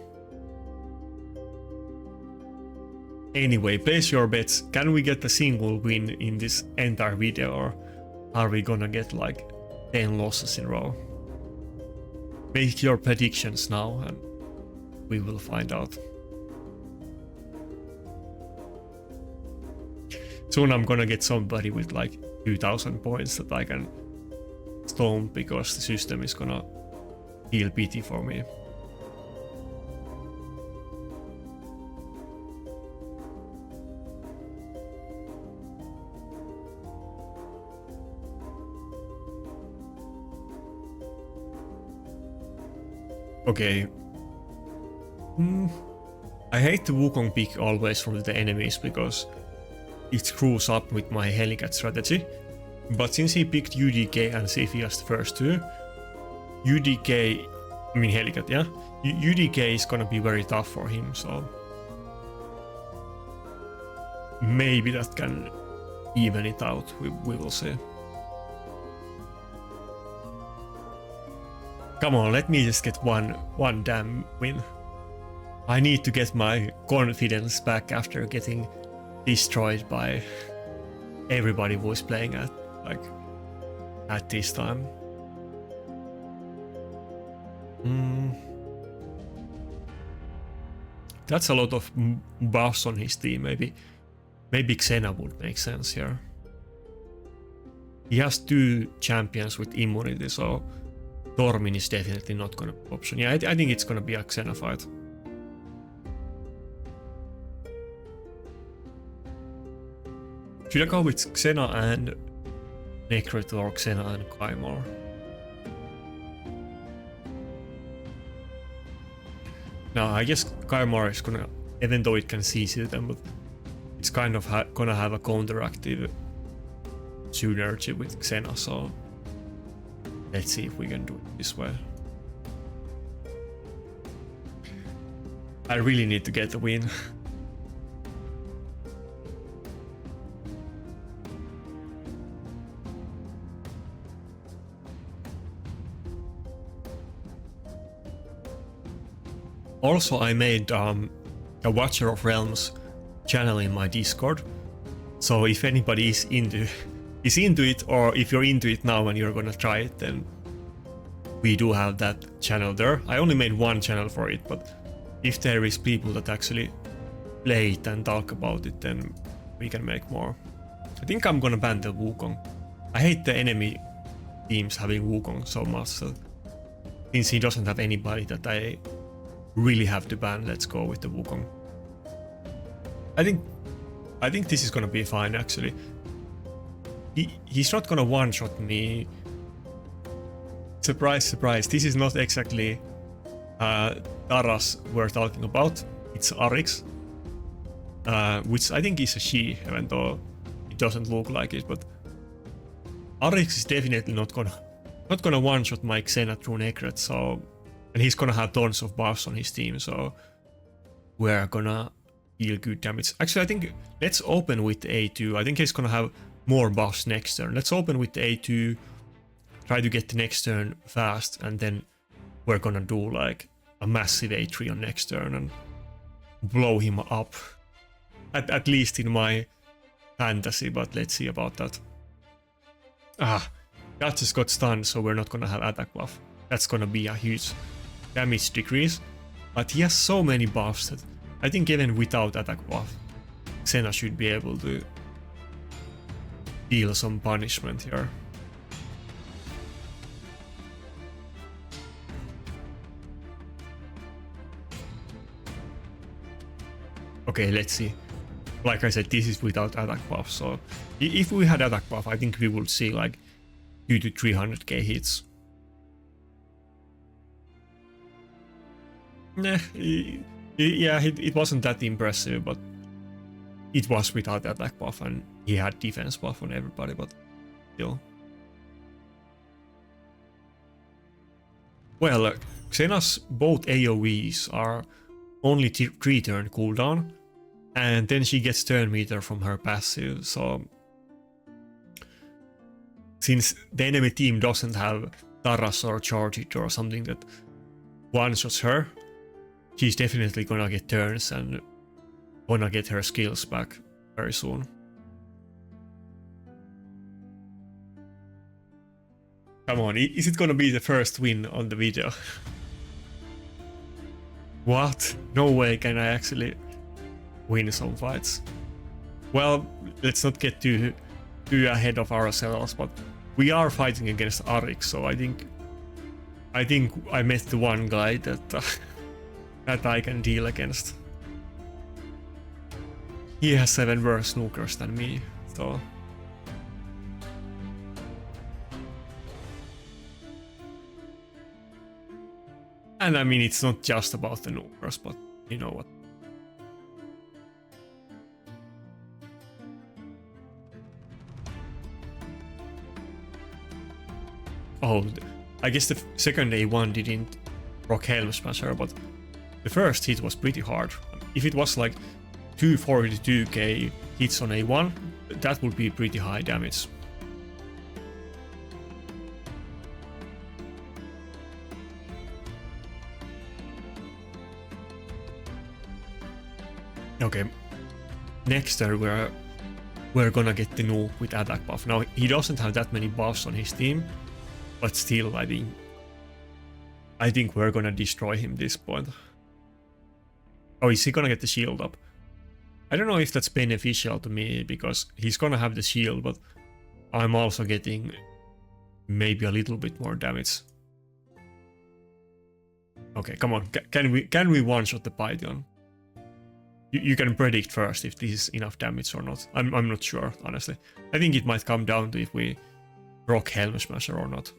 Anyway, place your bets. Can we get a single win in this entire video, or are we gonna get like 10 losses in a row? Make your predictions now and we will find out. Soon I'm gonna get somebody with like 2000 points that I can stomp because the system is gonna feel pity for me. Okay. I hate the Wukong pick always from the enemies because it screws up with my Helicat strategy. But since he picked UDK and Siphi as the first two, UDK, I mean Helicat, yeah? UDK is gonna be very tough for him, so maybe that can even it out, we will see. Come on, let me just get one damn win. I need to get my confidence back after getting destroyed by everybody who was playing at this time. That's a lot of buffs on his team. Maybe Xena would make sense here. He has 2 champions with immunity, so Tormin is definitely not gonna be an option. Yeah, I think it's gonna be a Xena fight. Should I go with Xena and Nakarada or Xena and Kaimar? No, I guess Kaimar is gonna, even though it can CC them, but it's kind of gonna have a counteractive synergy with Xena, so let's see if we can do it this way. I really need to get a win. Also, I made a Watcher of Realms channel in my Discord, so if anybody is into it, or if you're into it now and you're gonna try it, then we do have that channel there. I only made one channel for it, but if there is people that actually play it and talk about it, then we can make more. I think I'm gonna ban the Wukong. I hate the enemy teams having Wukong so much, so since he doesn't have anybody that I really have to ban, let's go with the Wukong. I think this is gonna be fine actually. He's not gonna one-shot me. Surprise, surprise. This is not exactly Taras we're talking about. It's Arix, which I think is a she, even though it doesn't look like it. But Arix is definitely not gonna one-shot my Xena through Nakarada, so, and he's gonna have tons of buffs on his team, so we're gonna deal good damage. Actually, I think let's open with A2. I think he's gonna have more buffs next turn. Let's open with the A2, try to get the next turn fast, and then we're gonna do like a massive A3 on next turn and blow him up. At least in my fantasy, but let's see about that. Ah, that just got stunned, so we're not gonna have attack buff. That's gonna be a huge damage decrease. But he has so many buffs that I think even without attack buff, Xena should be able to deal some punishment here. Okay, let's see. Like I said, this is without attack buff, so if we had attack buff, I think we would see like 200 to 300k hits. Nah, yeah, it wasn't that impressive, but it was without attack buff, and he had defense buff on everybody, but still. Well, Xena's both AoEs are only 3 turn cooldown, and then she gets turn meter from her passive, so since the enemy team doesn't have Taras or Charge It or something that one-shots her, she's definitely gonna get turns and gonna get her skills back very soon. Come on, is it gonna be the first win on the video? What? No way can I actually win some fights. Well, let's not get too ahead of ourselves, but we are fighting against Arik, so I think I met the one guy that that I can deal against. He has 7 worse snookers than me, so. And I mean, it's not just about the snookers, but you know what. Oh, I guess the second A1 didn't proc Helm Smasher, but the first hit was pretty hard. If it was like 242k hits on A1, that would be pretty high damage. Okay, next turn we're gonna get the nuke with attack buff. Now he doesn't have that many buffs on his team, but still I think we're gonna destroy him this point. Oh, is he gonna get the shield up? I don't know if that's beneficial to me, because he's gonna have the shield, but I'm also getting maybe a little bit more damage. Okay, come on, can we one-shot the Python? You can predict first if this is enough damage or not. I'm not sure, honestly. I think it might come down to if we rock Helm Smasher or not.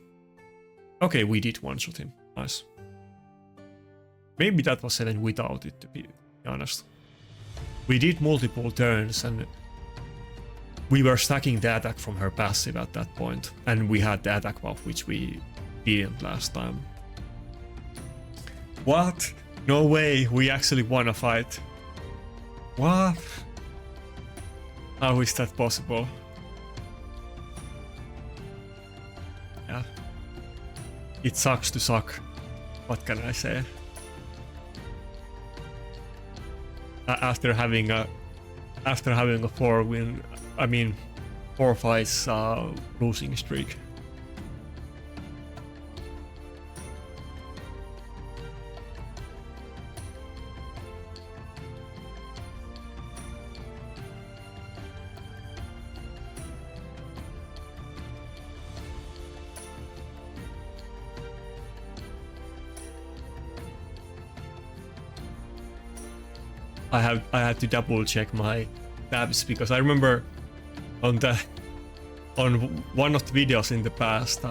Okay, we did one-shot him. Nice. Maybe that was 7 without it, to be honest. We did multiple turns and we were stacking the attack from her passive at that point, and we had the attack buff, which we didn't last time. What? No way, we actually won a fight. What? How is that possible? Yeah. It sucks to suck. What can I say? After having a 4 fights losing streak. I had to double check my tabs, because I remember on one of the videos in the past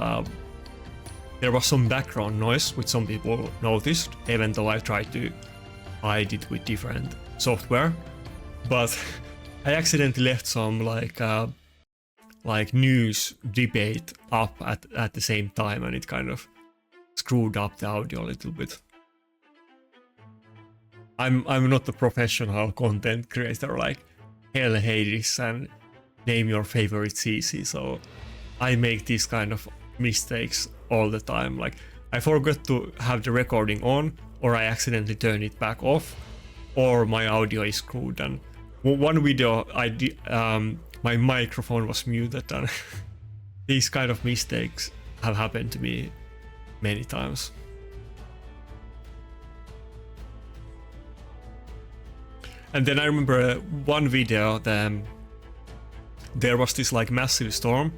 there was some background noise which some people noticed, even though I tried to hide it with different software. But I accidentally left some like news debate up at the same time, and it kind of screwed up the audio a little bit. I'm not a professional content creator like Hell Hades and name your favorite CC, so I make these kind of mistakes all the time. Like, I forgot to have the recording on, or I accidentally turn it back off, or my audio is screwed. And one video my microphone was muted, and these kind of mistakes have happened to me many times. And then I remember one video, there was this like massive storm,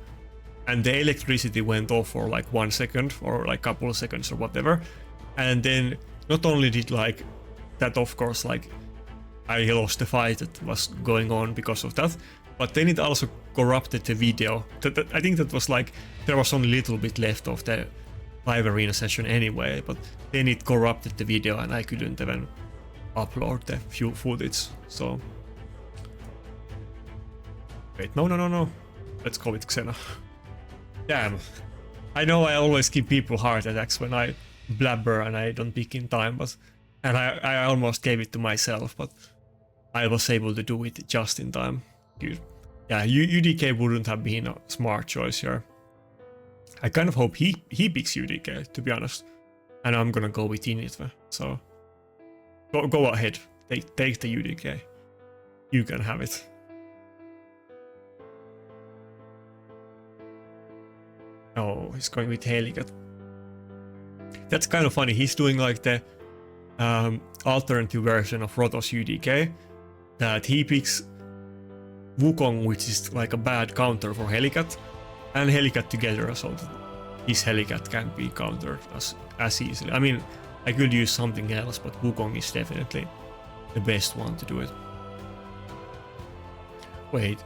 and the electricity went off for like 1 second or like couple of seconds or whatever. And then not only did like that, of course, like I lost the fight that was going on because of that, but then it also corrupted the video. I think that was like, there was only a little bit left of the live arena session anyway, but then it corrupted the video and I couldn't even upload the few footage. So wait, no, let's go with Xena. Damn, I know I always give people heart attacks when I blabber and I don't pick in time, but and I almost gave it to myself, but I was able to do it just in time. Good. Yeah, UDK wouldn't have been a smart choice here. I kind of hope he picks UDK, to be honest, and I'm gonna go with Initve. So go ahead, take the UDK. You can have it. Oh, he's going with Helicat. That's kind of funny. He's doing like the alternative version of Rotos UDK, that he picks Wukong, which is like a bad counter for Helicat, and Helicat together, so that his Helicat can't be countered as easily. I mean, I could use something else, but Wukong is definitely the best one to do it. Wait,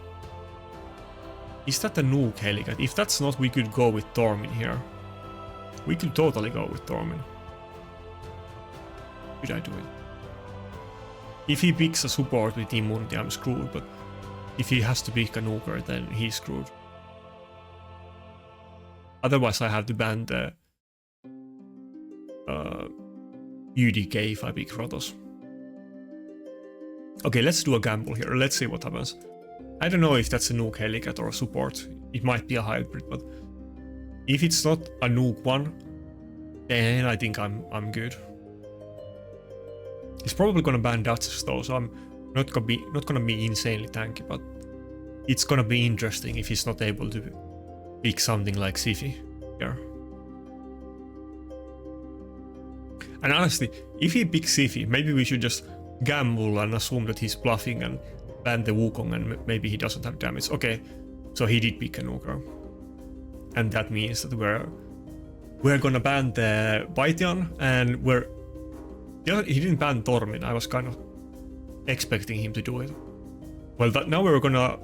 is that a nuke Helicat? If that's not, we could go with Tormin here. We could totally go with Tormin. Should I do it? If he picks a support with immunity, I'm screwed, but if he has to pick a nuker, then he's screwed. Otherwise I have to ban the UDK if I pick Rotos. Okay, let's do a gamble here. Let's see what happens. I don't know if that's a nuke Helicat or a support. It might be a hybrid, but if it's not a nuke one, then I think I'm good. He's probably gonna ban Duchess though, so I'm not gonna be insanely tanky, but it's gonna be interesting if he's not able to pick something like Siphi here. And honestly, if he picks Siphi, maybe we should just gamble and assume that he's bluffing and ban the Wukong and maybe he doesn't have damage. Okay, so he did pick a nuker. And that means that we're gonna ban the Baitian, and he didn't ban Tormin. I was kind of expecting him to do it. Well, now we're gonna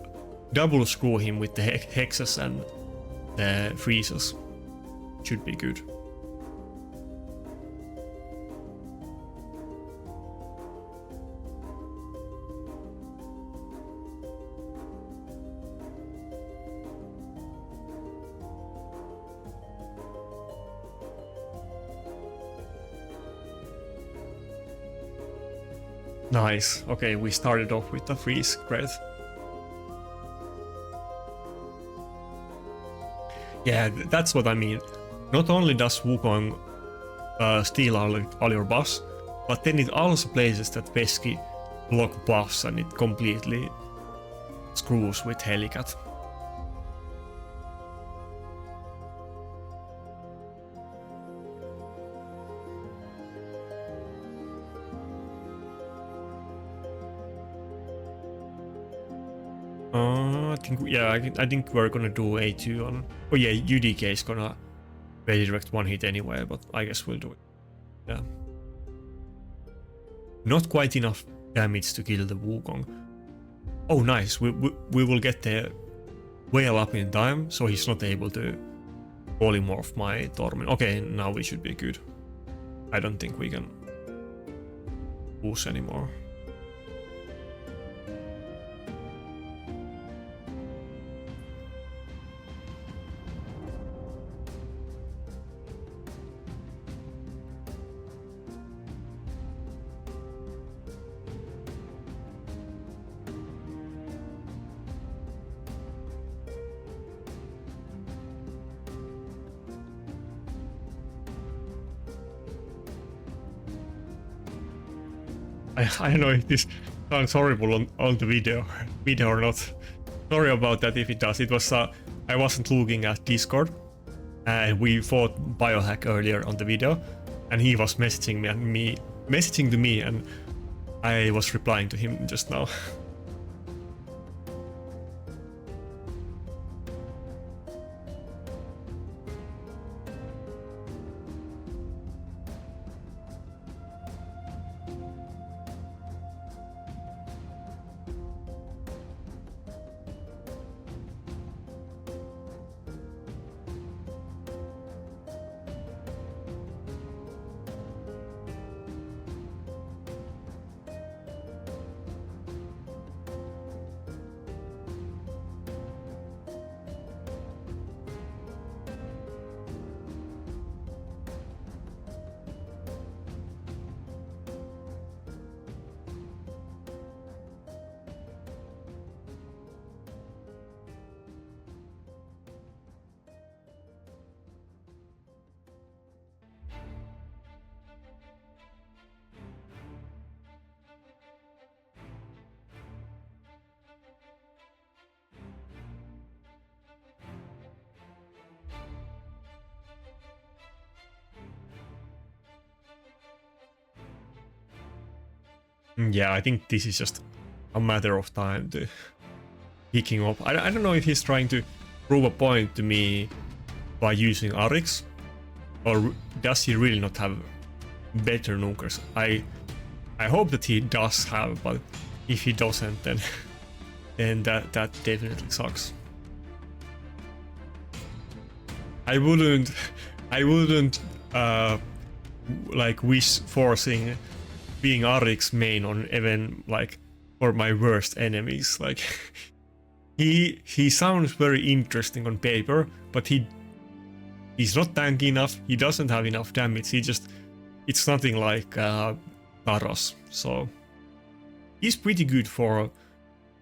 double screw him with the Hexes and the Freezes. Should be good. Nice. Okay, we started off with the freeze. Great. Yeah, that's what I mean. Not only does Wukong steal all your buffs, but then it also places that pesky block buffs and it completely screws with Helicat. I think we're gonna do A2 on. Oh yeah, UDK is gonna redirect one hit anyway, but I guess we'll do it. Yeah. Not quite enough damage to kill the Wukong. Oh nice, we will get the whale up in time, so he's not able to polymorph my Torment. Okay, now we should be good. I don't think we can push anymore. I don't know if this sounds horrible on the video or not. Sorry about that if it does. It was I wasn't looking at Discord, and we fought Biohack earlier on the video, and he was messaging to me, and I was replying to him just now. Yeah, I think this is just a matter of time to picking up. I don't know if he's trying to prove a point to me by using Arix, or does he really not have better nukers? I hope that he does have, but if he doesn't, then that definitely sucks. I wouldn't like wish forcing being Arix main on even like for my worst enemies. Like he sounds very interesting on paper, but he's not tanky enough. He doesn't have enough damage. It's nothing like Taros. So he's pretty good for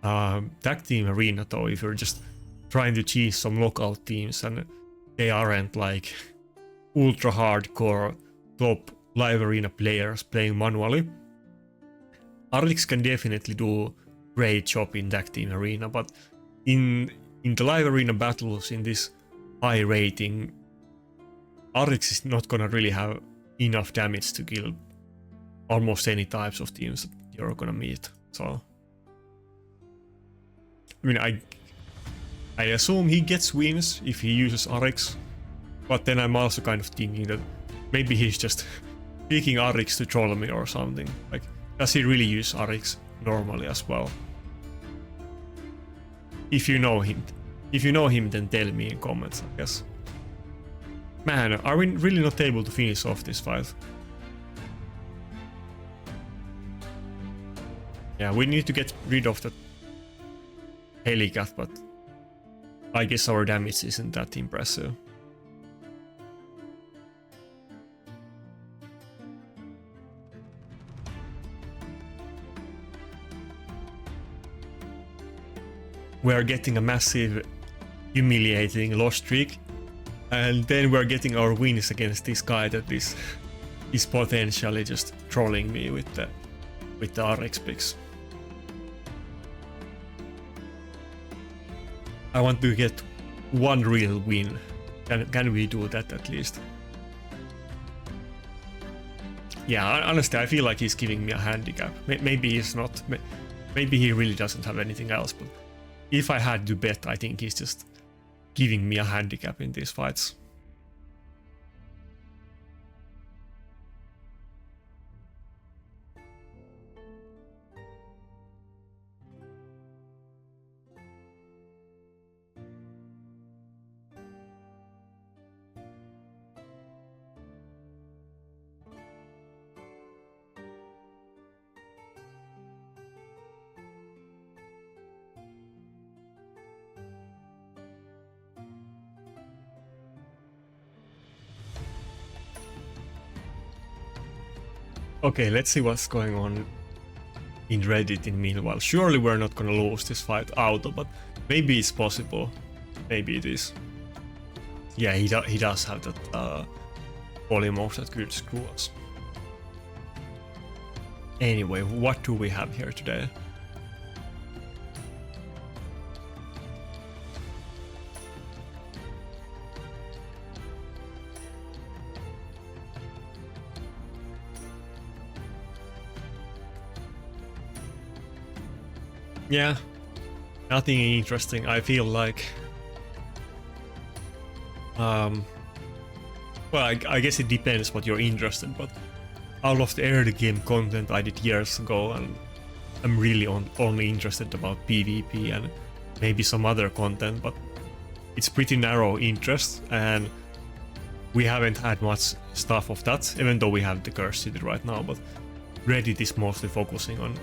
tag team arena though, if you're just trying to cheese some lockout teams and they aren't like ultra hardcore top live arena players playing manually. Arix can definitely do great job in tag team arena, but in the live arena battles in this high rating, Arix is not gonna really have enough damage to kill almost any types of teams that you're gonna meet. So I mean, I assume he gets wins if he uses Arix, but then I'm also kind of thinking that maybe he's just picking Arix to troll me or something. Like, does he really use Arix normally as well? If you know him, then tell me in comments, I guess. Man, are we really not able to finish off this fight? Yeah, we need to get rid of the Helicat, but I guess our damage isn't that impressive. We are getting a massive, humiliating loss streak, and then we're getting our wins against this guy that is potentially just trolling me with the RX picks. I want to get one real win. Can we do that at least? Yeah, honestly, I feel like he's giving me a handicap. Maybe he's not. Maybe he really doesn't have anything else, but if I had to bet, I think he's just giving me a handicap in these fights. Okay, let's see what's going on in Reddit in meanwhile. Surely we're not gonna lose this fight auto, but maybe it's possible. Maybe it is. Yeah, he does have that polymorph that could screw us. Anyway, what do we have here today? Yeah, nothing interesting. I feel like... well, I guess it depends what you're interested, but out of the early game content I did years ago, and I'm really only interested about PvP and maybe some other content, but it's pretty narrow interest, and we haven't had much stuff of that, even though we have the Cursed City right now, but Reddit is mostly focusing on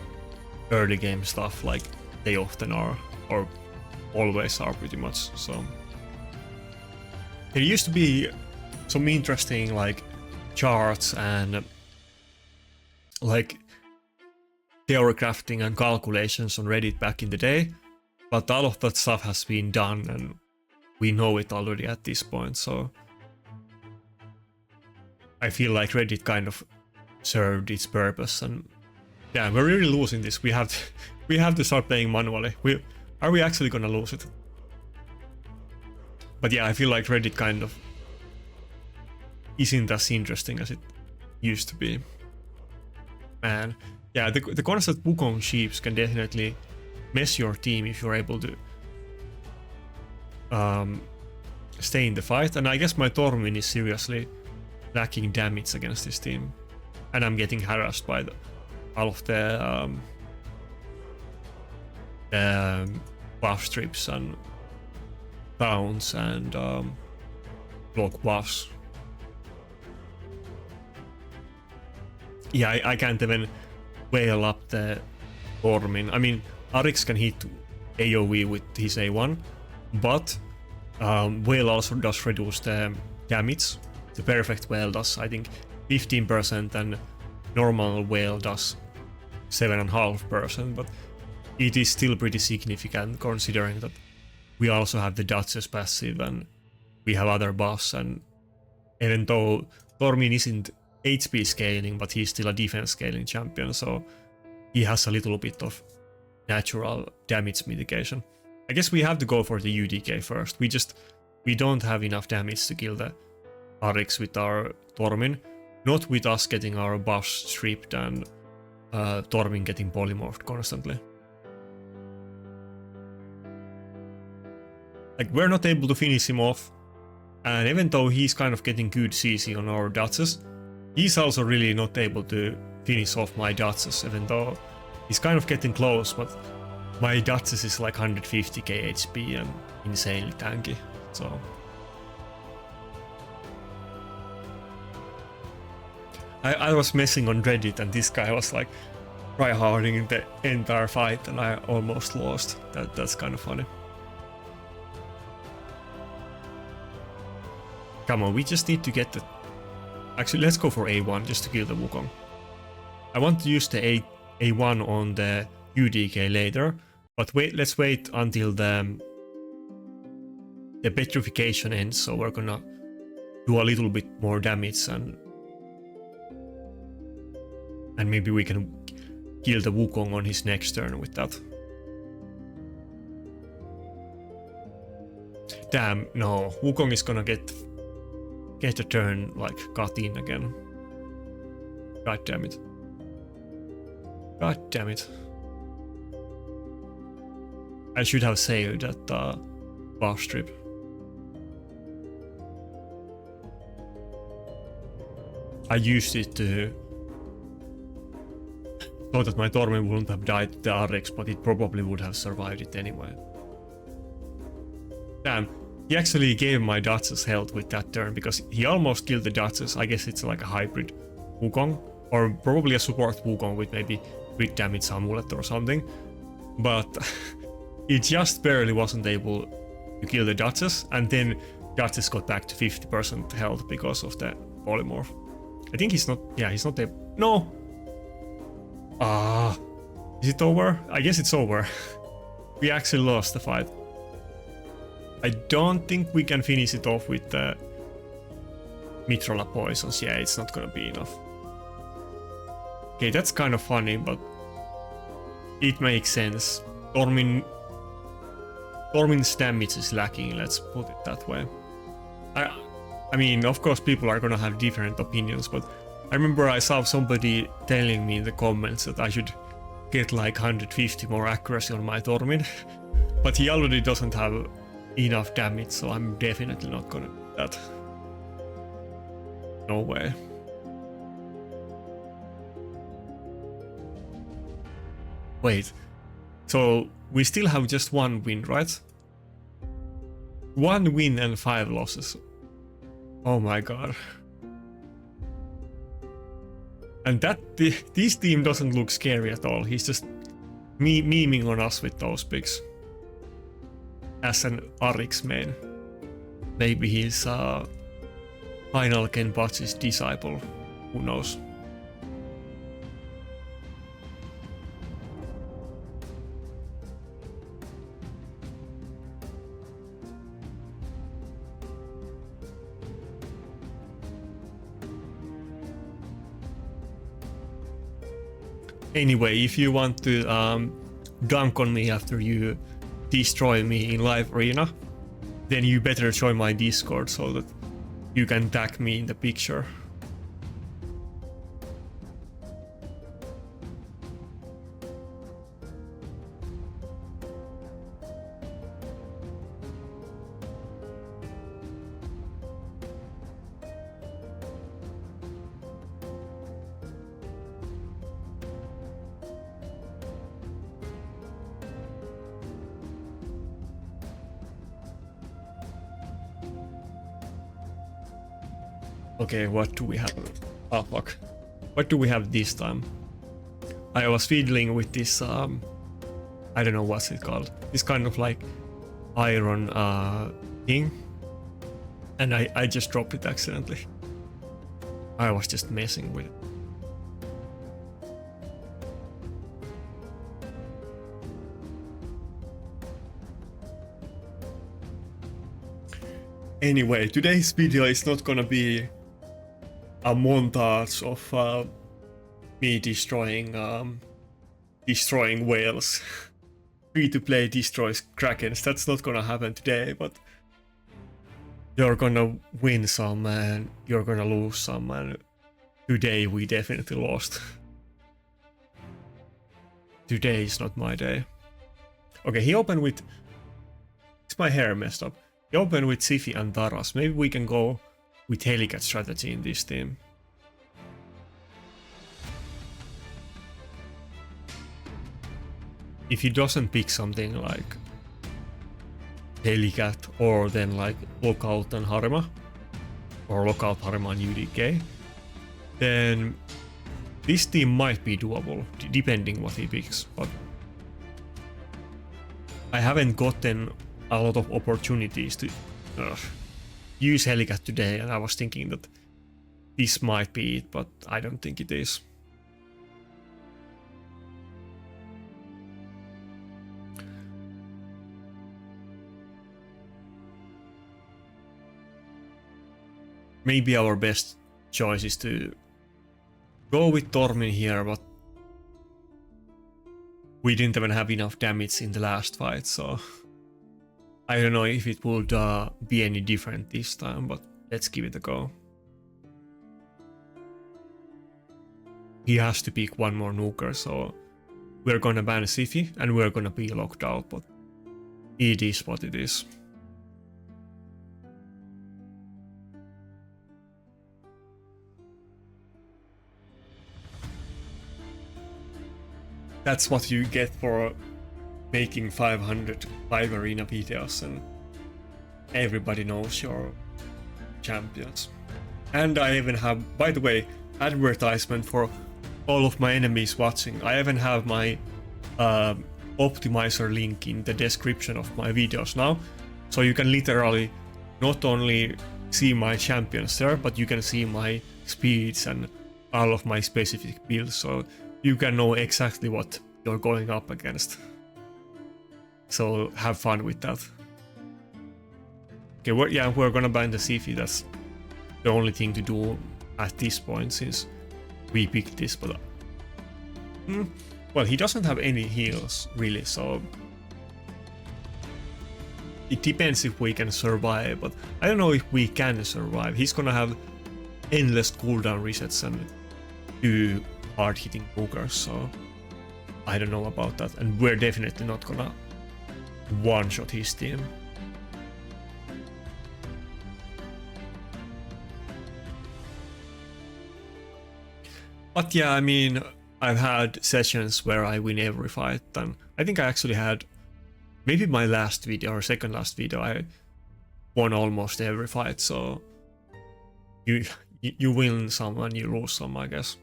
early game stuff, like they often are, or always are pretty much, so... There used to be some interesting, like, charts and, like, theory crafting and calculations on Reddit back in the day, but all of that stuff has been done and we know it already at this point, so I feel like Reddit kind of served its purpose, and yeah, we're really losing this. We have to start playing manually. Are we actually gonna lose it? But yeah, I feel like Reddit kind of isn't as interesting as it used to be. And yeah, the concept Wukong sheeps can definitely mess your team if you're able to stay in the fight. And I guess my Tormin is seriously lacking damage against this team, and I'm getting harassed by all of the buff strips and bounce and block buffs. Yeah, I can't even whale up the Tormin. I mean, Arix can hit AoE with his A1, but Whale also does reduce the damage. The perfect Whale does, I think, 15%, and normal Whale does 7.5%, but it is still pretty significant considering that we also have the Duchess passive and we have other buffs, and even though Tormin isn't HP scaling, but he's still a defense scaling champion, so he has a little bit of natural damage mitigation. I guess we have to go for the UDK first. We don't have enough damage to kill the Arix with our Tormin, not with us getting our buffs stripped and Tormin getting polymorphed constantly. Like, we're not able to finish him off, and even though he's kind of getting good CC on our Duchess, he's also really not able to finish off my Duchess, even though he's kind of getting close, but my Duchess is like 150k HP and insanely tanky, so... I was messing on Reddit and this guy was like tryharding the entire fight and I almost lost. That's kind of funny. Come on, we just need to get the... Actually, let's go for A1 just to kill the Wukong. I want to use the A1 on the UDK later, but let's wait until the petrification ends, so we're gonna do a little bit more damage and maybe we can kill the Wukong on his next turn with that. Damn, no, Wukong is gonna get a turn like cut in again. God damn it. God damn it. I should have saved that buff strip. I used it to so that my Tormin wouldn't have died to the Arix, but it probably would have survived it anyway. Damn, he actually gave my Duchess health with that turn, because he almost killed the Duchess. I guess it's like a hybrid Wukong, or probably a support Wukong with maybe crit damage amulet or something. But he just barely wasn't able to kill the Duchess, and then Duchess got back to 50% health because of the polymorph. I think he's not... yeah, he's not able... No! Is it over? I guess it's over. We actually lost the fight. I don't think we can finish it off with the Mitrola poisons. Yeah, it's not gonna be enough. Okay, that's kind of funny, but it makes sense. Tormin's damage is lacking, let's put it that way. I mean, of course people are gonna have different opinions, but I remember I saw somebody telling me in the comments that I should get like 150 more accuracy on my Tormin. But he already doesn't have enough damage, so I'm definitely not gonna do that. No way. Wait, so we still have just one win, right? 1 win and 5 losses. Oh my god. And this team doesn't look scary at all. He's just memeing on us with those picks. As an Arix main. Maybe he's final Kenpachi's disciple. Who knows? Anyway, if you want to dunk on me after you destroy me in live arena, then you better join my Discord so that you can tag me in the picture. Okay, what do we have? Oh fuck. What do we have this time? I was fiddling with this, I don't know what's it called. This kind of like iron thing. And I just dropped it accidentally. I was just messing with it. Anyway, today's video is not gonna be a montage of me destroying whales. Free to play destroys krakens. That's not gonna happen today, but you're gonna win some and you're gonna lose some, and today we definitely lost. Today is not my day. Okay, he opened with... Is my hair messed up? He opened with Siphi and Taras. Maybe we can go with Helicat strategy in this team. If he doesn't pick something like Helicat or then like Lockout and Harima, or Lockout, Harima and UDK, then this team might be doable, depending what he picks, but I haven't gotten a lot of opportunities to use Helicat today, and I was thinking that this might be it, but I don't think it is. Maybe our best choice is to go with Tormin here, but we didn't even have enough damage in the last fight, so I don't know if it would be any different this time, but let's give it a go. He has to pick one more nuker, so we're gonna ban Siphi and we're gonna be locked out, but it is what it is. That's what you get for making 500 live arena videos, and everybody knows your champions. And I even have, by the way, advertisement for all of my enemies watching. I even have my optimizer link in the description of my videos now, so you can literally not only see my champions there, but you can see my speeds and all of my specific builds, so you can know exactly what you're going up against. So have fun with that. Okay, we're gonna ban the Siphi. That's the only thing to do at this point, since we picked this, but well, he doesn't have any heals really, so it depends if we can survive, but I don't know if we can survive. He's gonna have endless cooldown resets and 2 hard hitting hookers, so I don't know about that. And we're definitely not gonna one-shot his team. But yeah, I mean, I've had sessions where I win every fight, and I think I actually had maybe my last video or second last video, I won almost every fight, so you win some and you lose some, I guess.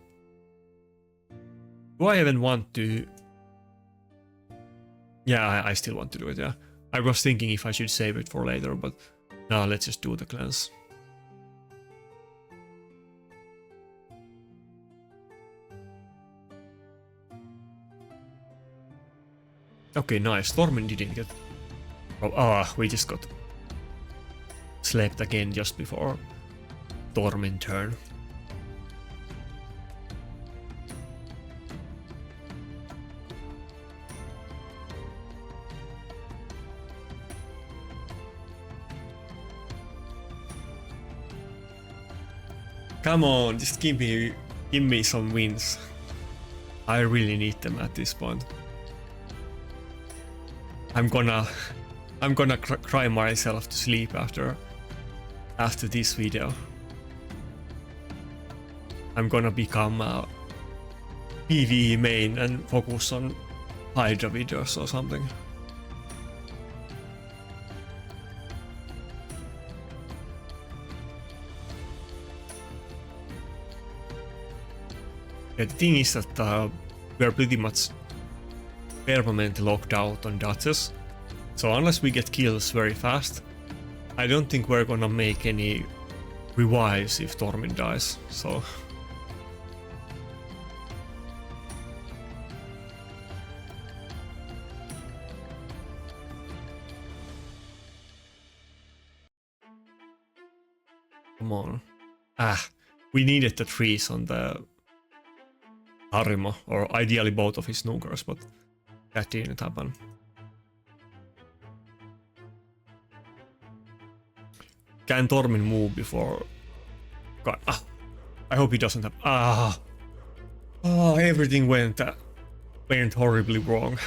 Do I even want to? Yeah, I still want to do it, yeah. I was thinking if I should save it for later, but no, let's just do the cleanse. Okay, nice. Tormin didn't get... Oh, we just got slept again just before Tormin turn. Come on, just give me some wins. I really need them at this point. I'm gonna cry myself to sleep after this video. I'm gonna become a PvE main and focus on Hydra videos or something. Yeah, the thing is that we're pretty much permanently locked out on Duchess, so unless we get kills very fast, I don't think we're gonna make any revives if Tormin dies, so... Come on. We needed the trees on the Harimo, or ideally both of his snookers, but that didn't happen. Can Tormin move before... God, I hope he doesn't have... everything went horribly wrong.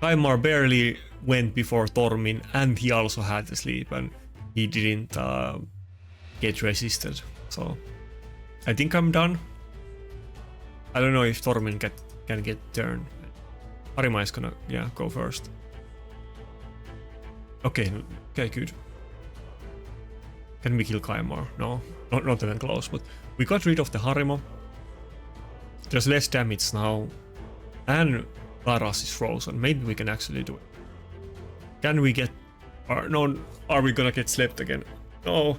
Kaimar barely went before Tormin, and he also had to sleep, and he didn't get resisted, so I think I'm done. I don't know if Tormin can get turned. Harima is gonna, yeah, go first. Okay, good. Can we kill Kaimar? No, not even close, but we got rid of the Harimo. There's less damage now, and Laras is frozen. Maybe we can actually do it. Can we get... no, are we gonna get slept again? No.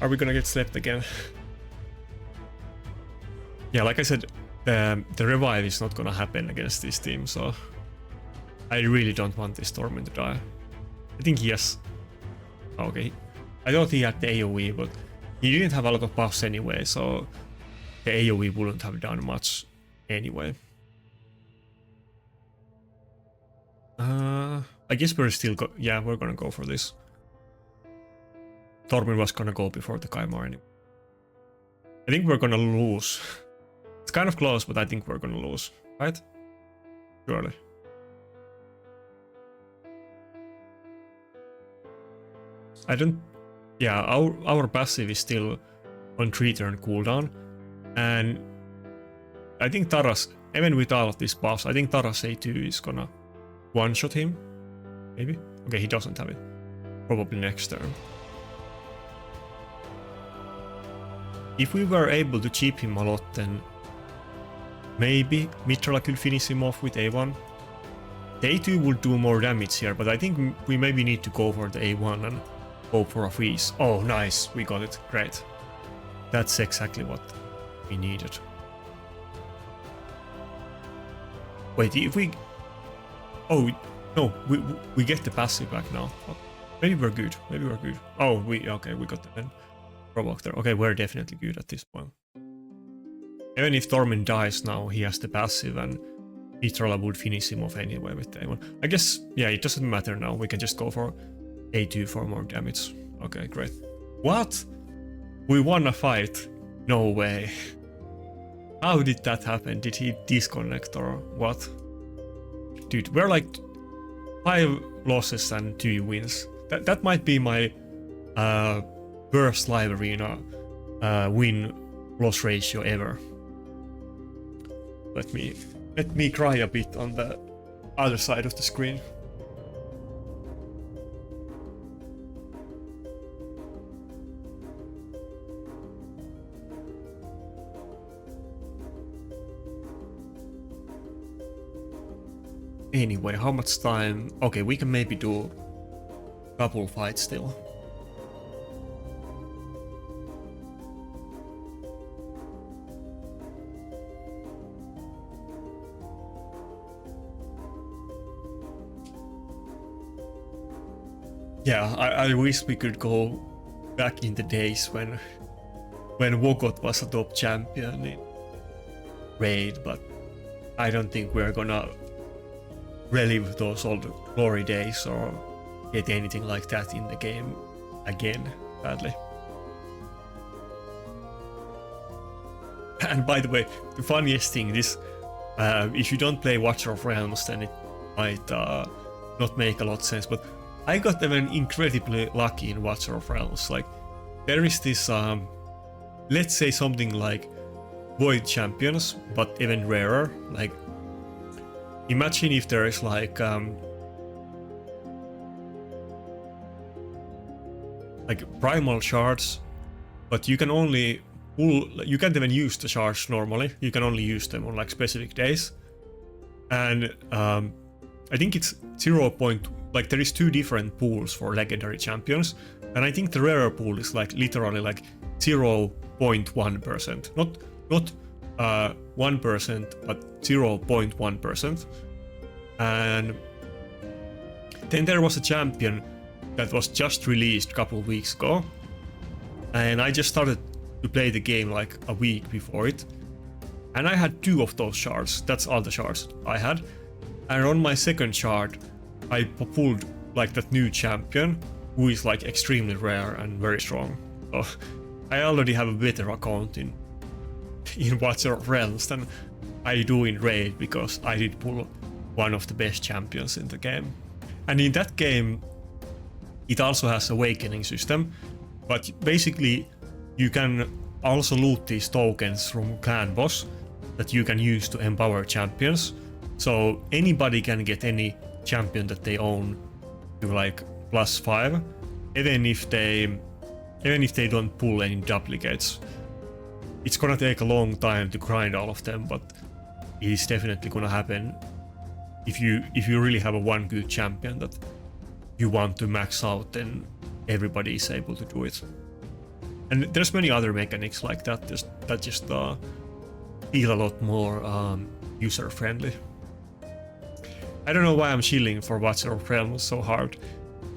Are we gonna get slept again? Yeah, like I said, the revive is not gonna happen against this team, so I really don't want this Tormin to die. I think he has... Okay. I thought he had the AoE, but he didn't have a lot of buffs anyway, so the AoE wouldn't have done much anyway. I guess we're still yeah, we're gonna go for this. Tormin was gonna go before the Kaimar anyway. I think we're gonna lose. It's kind of close, but I think we're gonna lose, right? Surely. I don't... Yeah, our passive is still on 3-turn cooldown, and I think Taras, even with all of these buffs, I think Taras A2 is gonna one-shot him. Maybe? Okay, he doesn't have it. Probably next turn. If we were able to cheap him a lot, then maybe Mitrala could finish him off with A1. The A2 would do more damage here, but I think we maybe need to go for the A1 and hope for a freeze. Oh, nice, we got it, great. That's exactly what we needed. Wait, if we... Oh, no, we get the passive back now. Maybe we're good, Oh, okay, we got the provoke there. Okay, we're definitely good at this point. Even if Tormin dies now, he has the passive, and Mitrala would finish him off anyway with the A1. I guess, yeah, it doesn't matter now. We can just go for A2 for more damage. Okay, great. What? We won a fight? No way. How did that happen? Did he disconnect or what? Dude, we're like 5 losses and 2 wins. That might be my worst live arena win-loss ratio ever. Let me cry a bit on the other side of the screen. Anyway, how much time? Okay, we can maybe do a couple fights still. Yeah, I wish we could go back in the days when Wokot was a top champion in Raid, but I don't think we're gonna relive those old glory days or get anything like that in the game again, sadly. And by the way, the funniest thing, this if you don't play Watcher of Realms, then it might not make a lot of sense, but I got even incredibly lucky in Watcher of Realms. Like, there is this let's say something like Void Champions, but even rarer. Like, imagine if there is like primal shards, but you can only pull. You can't even use the shards normally. You can only use them on like specific days. And I think it's 0. Like, there is 2 different pools for legendary champions, and I think the rarer pool is like literally like 0.1%, not 1%, but 0.1%. And then there was a champion that was just released a couple of weeks ago, and I just started to play the game like a week before it, and I had 2 of those shards. That's all the shards I had. And on my second shard I pulled like that new champion who is like extremely rare and very strong. So I already have a better account in Watcher of Realms than I do in Raid, because I did pull one of the best champions in the game. And in that game it also has awakening system, but basically you can also loot these tokens from clan boss that you can use to empower champions. So anybody can get any champion that they own to like +5, even if they don't pull any duplicates. It's gonna take a long time to grind all of them, but it is definitely gonna happen if you really have one good champion that you want to max out, then everybody is able to do it. And there's many other mechanics like that that just feel a lot more user friendly. I don't know why I'm shilling for Watcher of Realms so hard.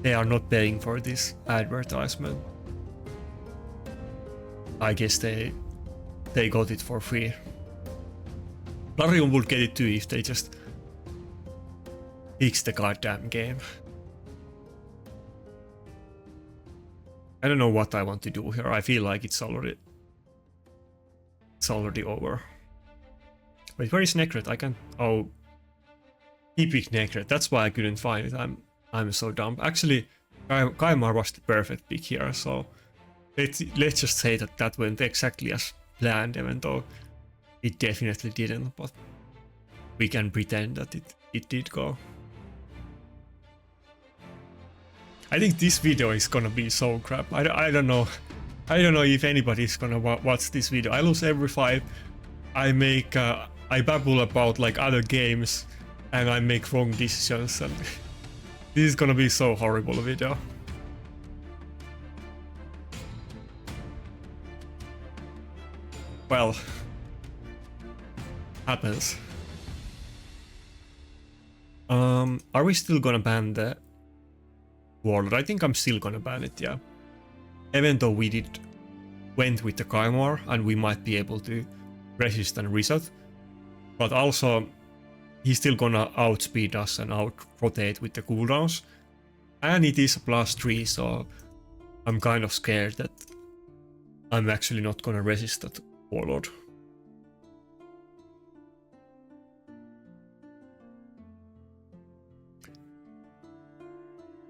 They are not paying for this advertisement. I guess they got it for free. Larium would get it too if they just fix the goddamn game. I don't know what I want to do here. I feel like it's already over. Wait, where is Necret? I can... Oh, he picked Necret. That's why I couldn't find it. I'm so dumb. Actually, Kaimar was the perfect pick here, so let's just say that went exactly as planned, even though it definitely didn't, but we can pretend that it did go. I think this video is gonna be so crap. I don't know. I don't know if anybody's gonna watch this video. I lose every fight. I babble about like other games, and I make wrong decisions, and this is gonna be so horrible video. Well, happens. Are we still gonna ban the Warlord? I think I'm still gonna ban it, yeah. Even though we went with the Kaimar, and we might be able to resist and reset, but also he's still gonna outspeed us and out-rotate with the cooldowns, and it is a +3, so I'm kind of scared that I'm actually not gonna resist that Warlord.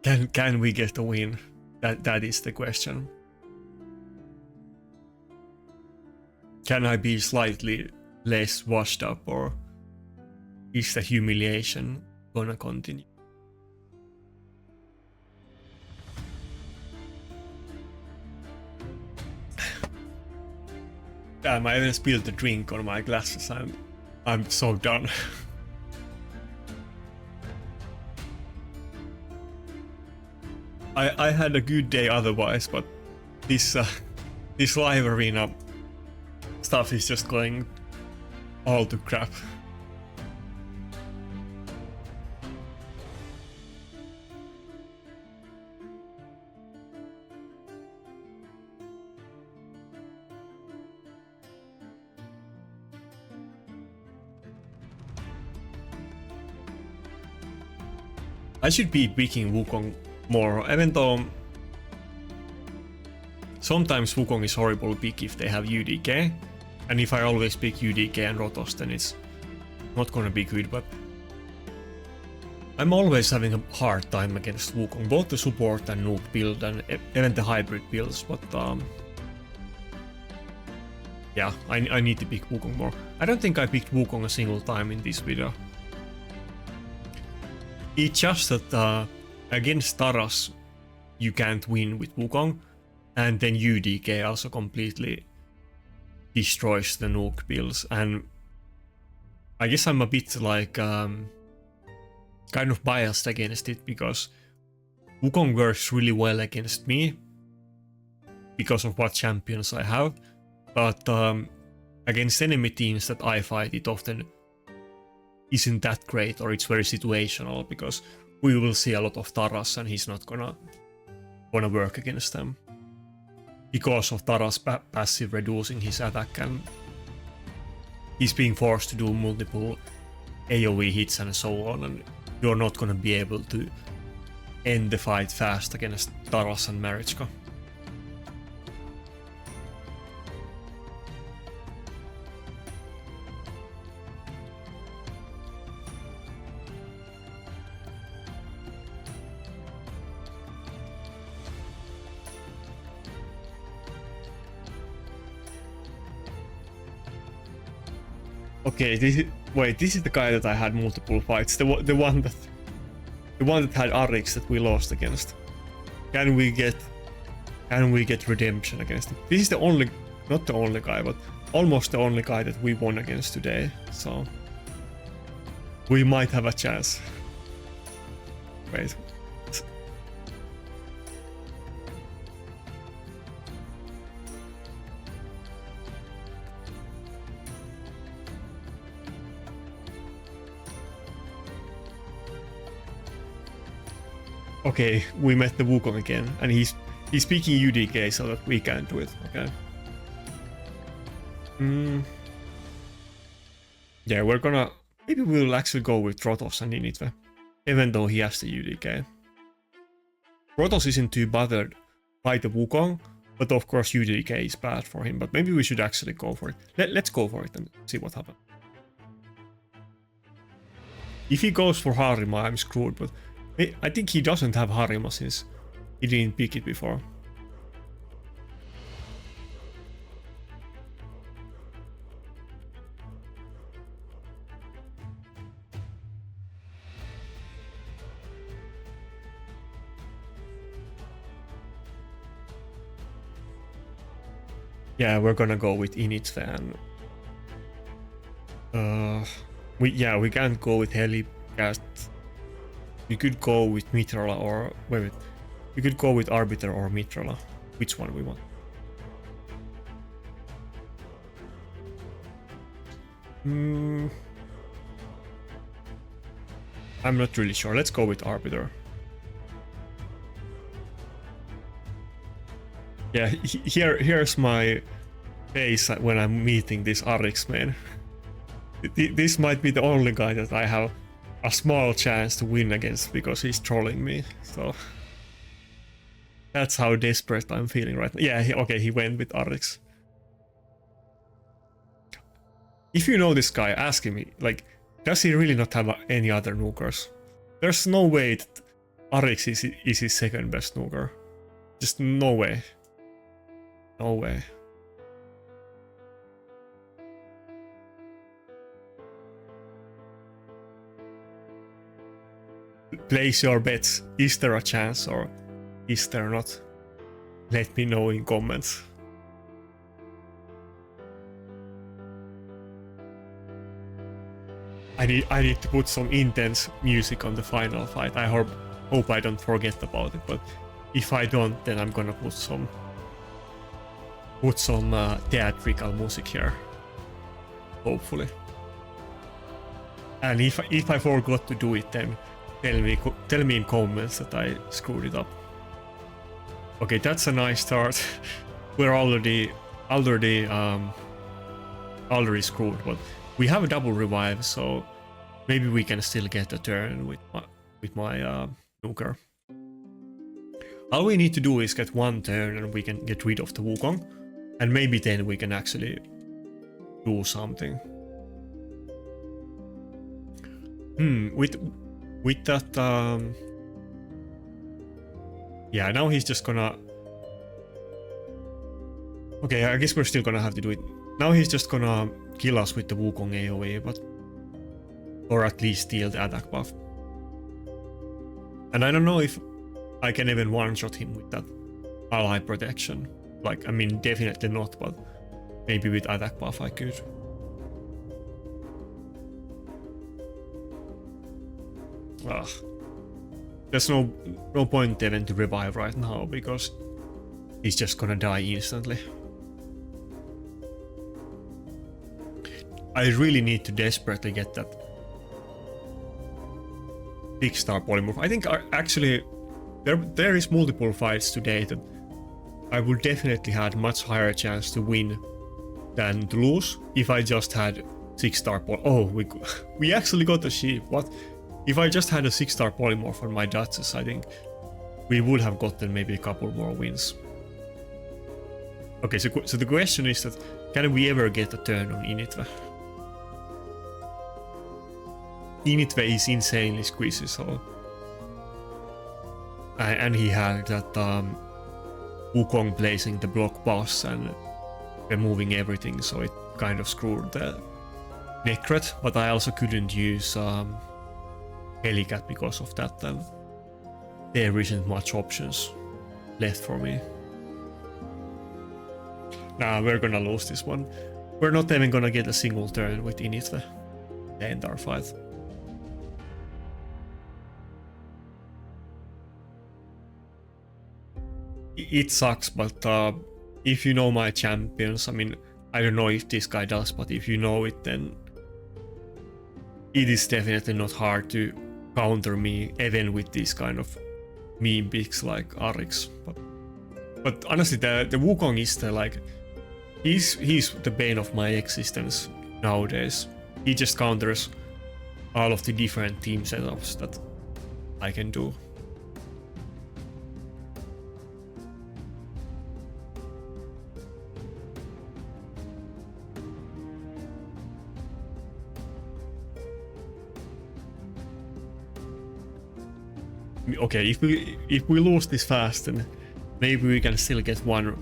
Can we get a win? That is the question. Can I be slightly less washed up, or is the humiliation gonna continue? Damn, I even spilled the drink on my glasses. I'm so done. I had a good day otherwise, but this live arena stuff is just going all to crap. I should be picking Wukong more, even though sometimes Wukong is horrible to pick if they have UDK, and if I always pick UDK and Rotos, then it's not gonna be good, but I'm always having a hard time against Wukong, both the support and nuke build and even the hybrid builds, but yeah, I need to pick Wukong more. I don't think I picked Wukong a single time in this video. It's just that against Taras you can't win with Wukong, and then UDK also completely destroys the nuke builds, and I guess I'm a bit like kind of biased against it because Wukong works really well against me because of what champions I have, but against enemy teams that I fight it often isn't that great, or it's very situational because we will see a lot of Taras and he's not gonna work against them because of Taras passive reducing his attack, and he's being forced to do multiple AoE hits and so on, and you're not gonna be able to end the fight fast against Taras and Marichka. Okay, this is the guy that I had multiple fights. The one that had Arix that we lost against. Can we get redemption against him? This is the only, not the only guy, but almost the only guy that we won against today. So we might have a chance. Wait. Okay, we met the Wukong again, and he's speaking UDK so that we can do it. Okay. Yeah, we're gonna, maybe we'll actually go with Rotos and Initve, even though he has the UDK. Rotos isn't too bothered by the Wukong, but of course UDK is bad for him. But maybe we should actually go for it. Let's go for it and see what happens. If he goes for Harima, I'm screwed, but I think he doesn't have Harima since he didn't pick it before. Yeah, we're gonna go with Initve, and we can't go with Helicast. We could go with Mitrala or wait, we could go with Arbiter or Mitrala. Which one we want? I'm not really sure. Let's go with Arbiter. Yeah, here's my face when I'm meeting this Arix man. This might be the only guy that I have a small chance to win against because he's trolling me. So that's how desperate I'm feeling right now. Yeah, okay, he went with Arix. If you know this guy, ask him, like, does he really not have any other nukers? There's no way that Arix is his second best snooker. Just no way. No way. Place your bets. Is there a chance or is there not? Let me know in comments. I need to put some intense music on the final fight. I hope I don't forget about it, but if I don't, then I'm gonna put some theatrical music here. Hopefully. And if I forgot to do it, then tell me in comments that I screwed it up. Okay, that's a nice start. We're already screwed, but we have a double revive, so maybe we can still get a turn with my snooker. All we need to do is get one turn and we can get rid of the Wukong, and maybe then we can actually do something. With that, yeah, now he's just gonna... Okay, I guess we're still gonna have to do it. Now he's just gonna kill us with the Wukong AoE, but... Or at least steal the attack buff. And I don't know if I can even one-shot him with that ally protection. Like, I mean, definitely not, but maybe with attack buff I could. Ugh. There's no point even to revive right now, because he's just gonna die instantly. I really need to desperately get that 6-star polymorph. I think actually there is multiple fights today that I would definitely had much higher chance to win than to lose if I just had 6-star polymorph. Oh, we actually got the sheep. What? If I just had a 6-star polymorph on my Duchess, I think we would have gotten maybe a couple more wins. Okay, so the question is that can we ever get a turn on Initve? Initve is insanely squeezy, so... And he had that Wukong placing the block boss and removing everything, so it kind of screwed the Necret, but I also couldn't use Helicat because of that, and there isn't much options left for me. Nah, we're gonna lose this one. We're not even gonna get a single turn with Initve the entire fight. It sucks, but if you know my champions, I mean, I don't know if this guy does, but if you know it, then it is definitely not hard to counter me, even with these kind of meme picks like Arix. But honestly, the Wukong is the, like, he's the bane of my existence nowadays. He just counters all of the different team setups that I can do. Okay, if we lose this fast, then maybe we can still get one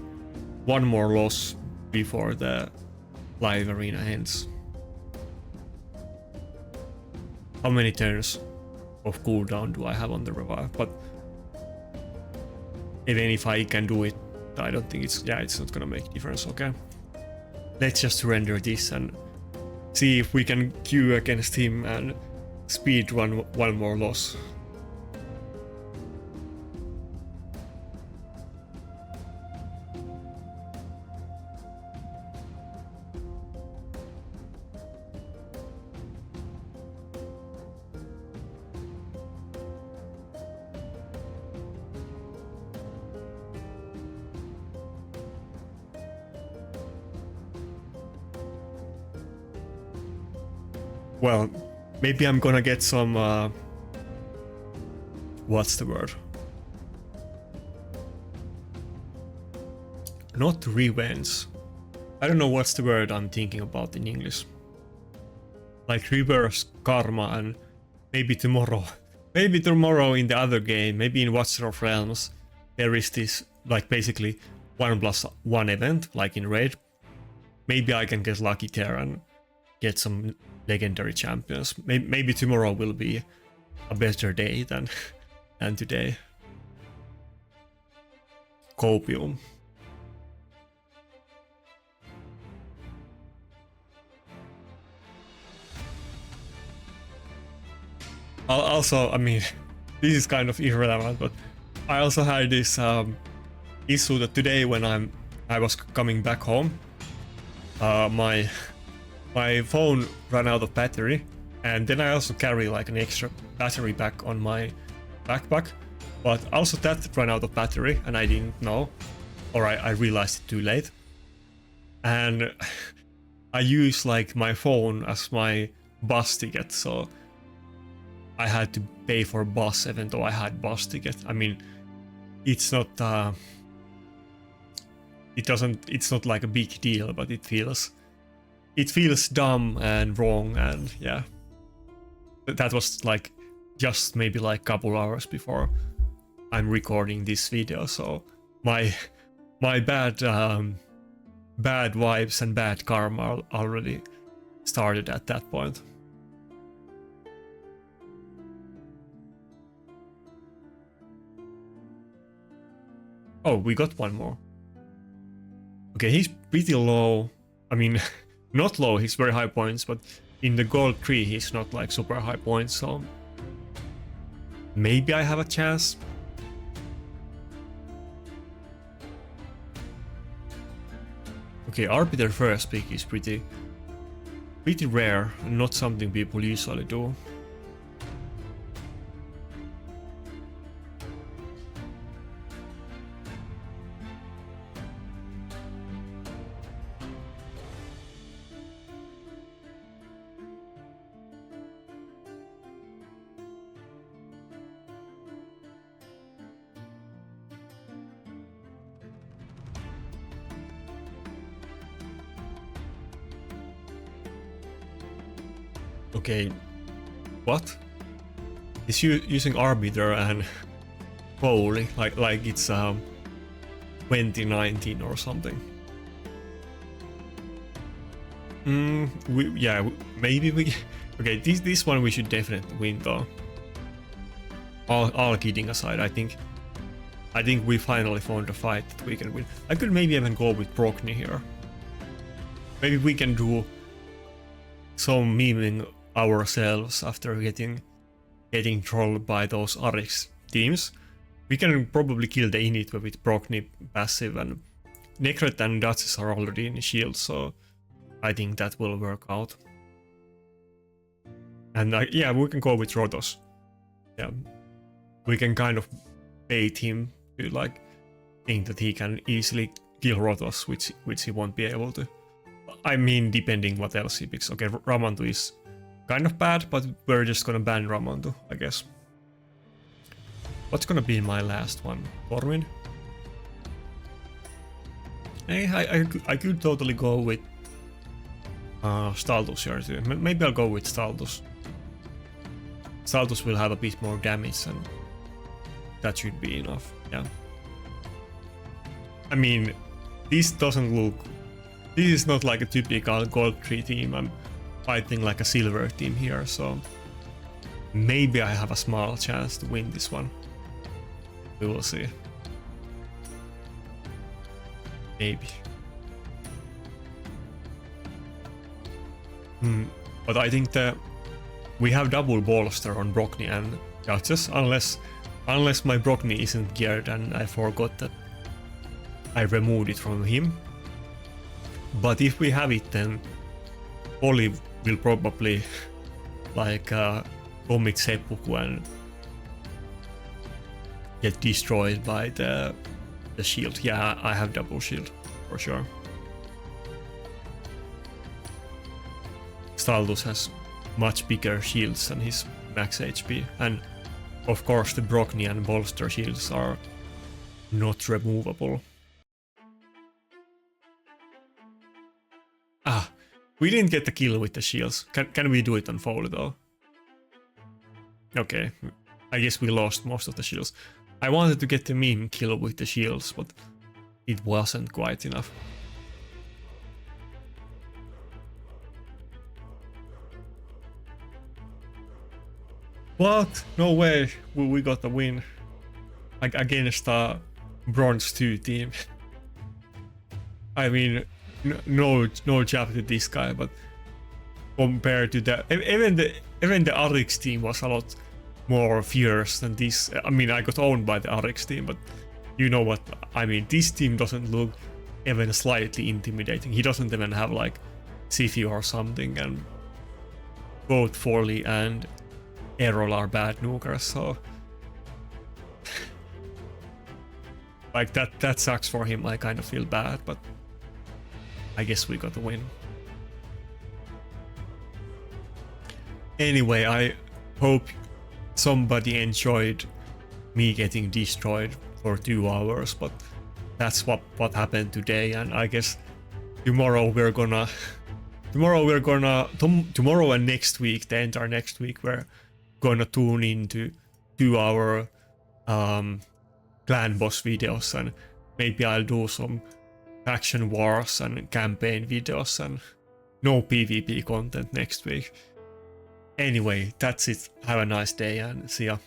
more loss before the live arena ends. How many turns of cooldown do I have on the revive? But even if I can do it, I don't think it's not gonna make a difference. Okay, let's just surrender this and see if we can queue against him and speed run one more loss. Well, maybe I'm gonna get some, what's the word? Not revenge. I don't know what's the word I'm thinking about in English. Like reverse karma, and maybe tomorrow maybe tomorrow in the other game, maybe in Watcher of Realms, there is this like basically 1+1 event, like in Raid. Maybe I can get lucky there and get some legendary champions. Maybe tomorrow will be a better day than today. Copium. Also, I mean, this is kind of irrelevant, but I also had this issue that today when I was coming back home, my phone ran out of battery, and then I also carry like an extra battery pack on my backpack, but also that ran out of battery and I didn't know, or I realized it too late, and I use like my phone as my bus ticket, so I had to pay for bus even though I had bus ticket. I mean, it's not it's not like a big deal, but it feels dumb and wrong, and yeah. That was like just maybe like couple hours before I'm recording this video, so my bad vibes and bad karma already started at that point. Oh, we got one more. Okay, he's pretty low. I mean, not low, he's very high points, but in the gold tree he's not like super high points, so maybe I have a chance. Okay, Arbiter first pick is pretty rare, and not something people usually do. Okay, what? He's using Arbiter and Holy, like it's 2019 or something. Maybe we. Okay, this one we should definitely win though. All kidding aside, I think we finally found a fight that we can win. I could maybe even go with Brockney here. Maybe we can do some memeing ourselves after getting trolled by those addict teams. We can probably kill the Init with Brockney passive, and Nakarada and Duchess are already in the shield, so I think that will work out. And yeah, we can go with Rotos. Yeah, we can kind of bait him to like think that he can easily kill Rotos, which he won't be able to. I mean, depending what else he picks. Okay, Ramantu is kind of bad, but we're just gonna ban Ramantu, I guess. What's gonna be my last one? Corwin? Hey, I could totally go with Staldus here too. Maybe I'll go with Staldus. Staldus will have a bit more damage, and that should be enough. Yeah. I mean, this doesn't look. This is not like a typical gold 3 team. I'm fighting like a silver team here, so maybe I have a small chance to win this one. We will see. Maybe. But I think that we have double bolster on Brockney and Duchess, unless my Brockney isn't geared and I forgot that I removed it from him. But if we have it, then Oli will probably like commit seppuku and get destroyed by the shield. Yeah, I have double shield for sure. Staldus has much bigger shields than his max HP, and of course the Brockney and bolster shields are not removable. Ah, we didn't get the kill with the shields. Can we do it on Foley though? Okay, I guess we lost most of the shields. I wanted to get the meme kill with the shields, but it wasn't quite enough. What? No way, we got the win. Like against a Bronze 2 team. I mean, no job to this guy, but compared to the even the Addict team was a lot more fierce than this. I mean, I got owned by the Addict team, but you know what I mean. This team doesn't look even slightly intimidating. He doesn't even have like Sifu or something, and both Forley and Errol are bad nukers, so like that sucks for him. I kind of feel bad, but I guess we got the win. Anyway, I hope somebody enjoyed me getting destroyed for 2 hours, but that's what happened today, and I guess tomorrow and next week, the entire next week, we're gonna tune into 2-hour clan boss videos, and maybe I'll do some faction wars and campaign videos, and no PvP content next week. Anyway, that's it. Have a nice day and see ya.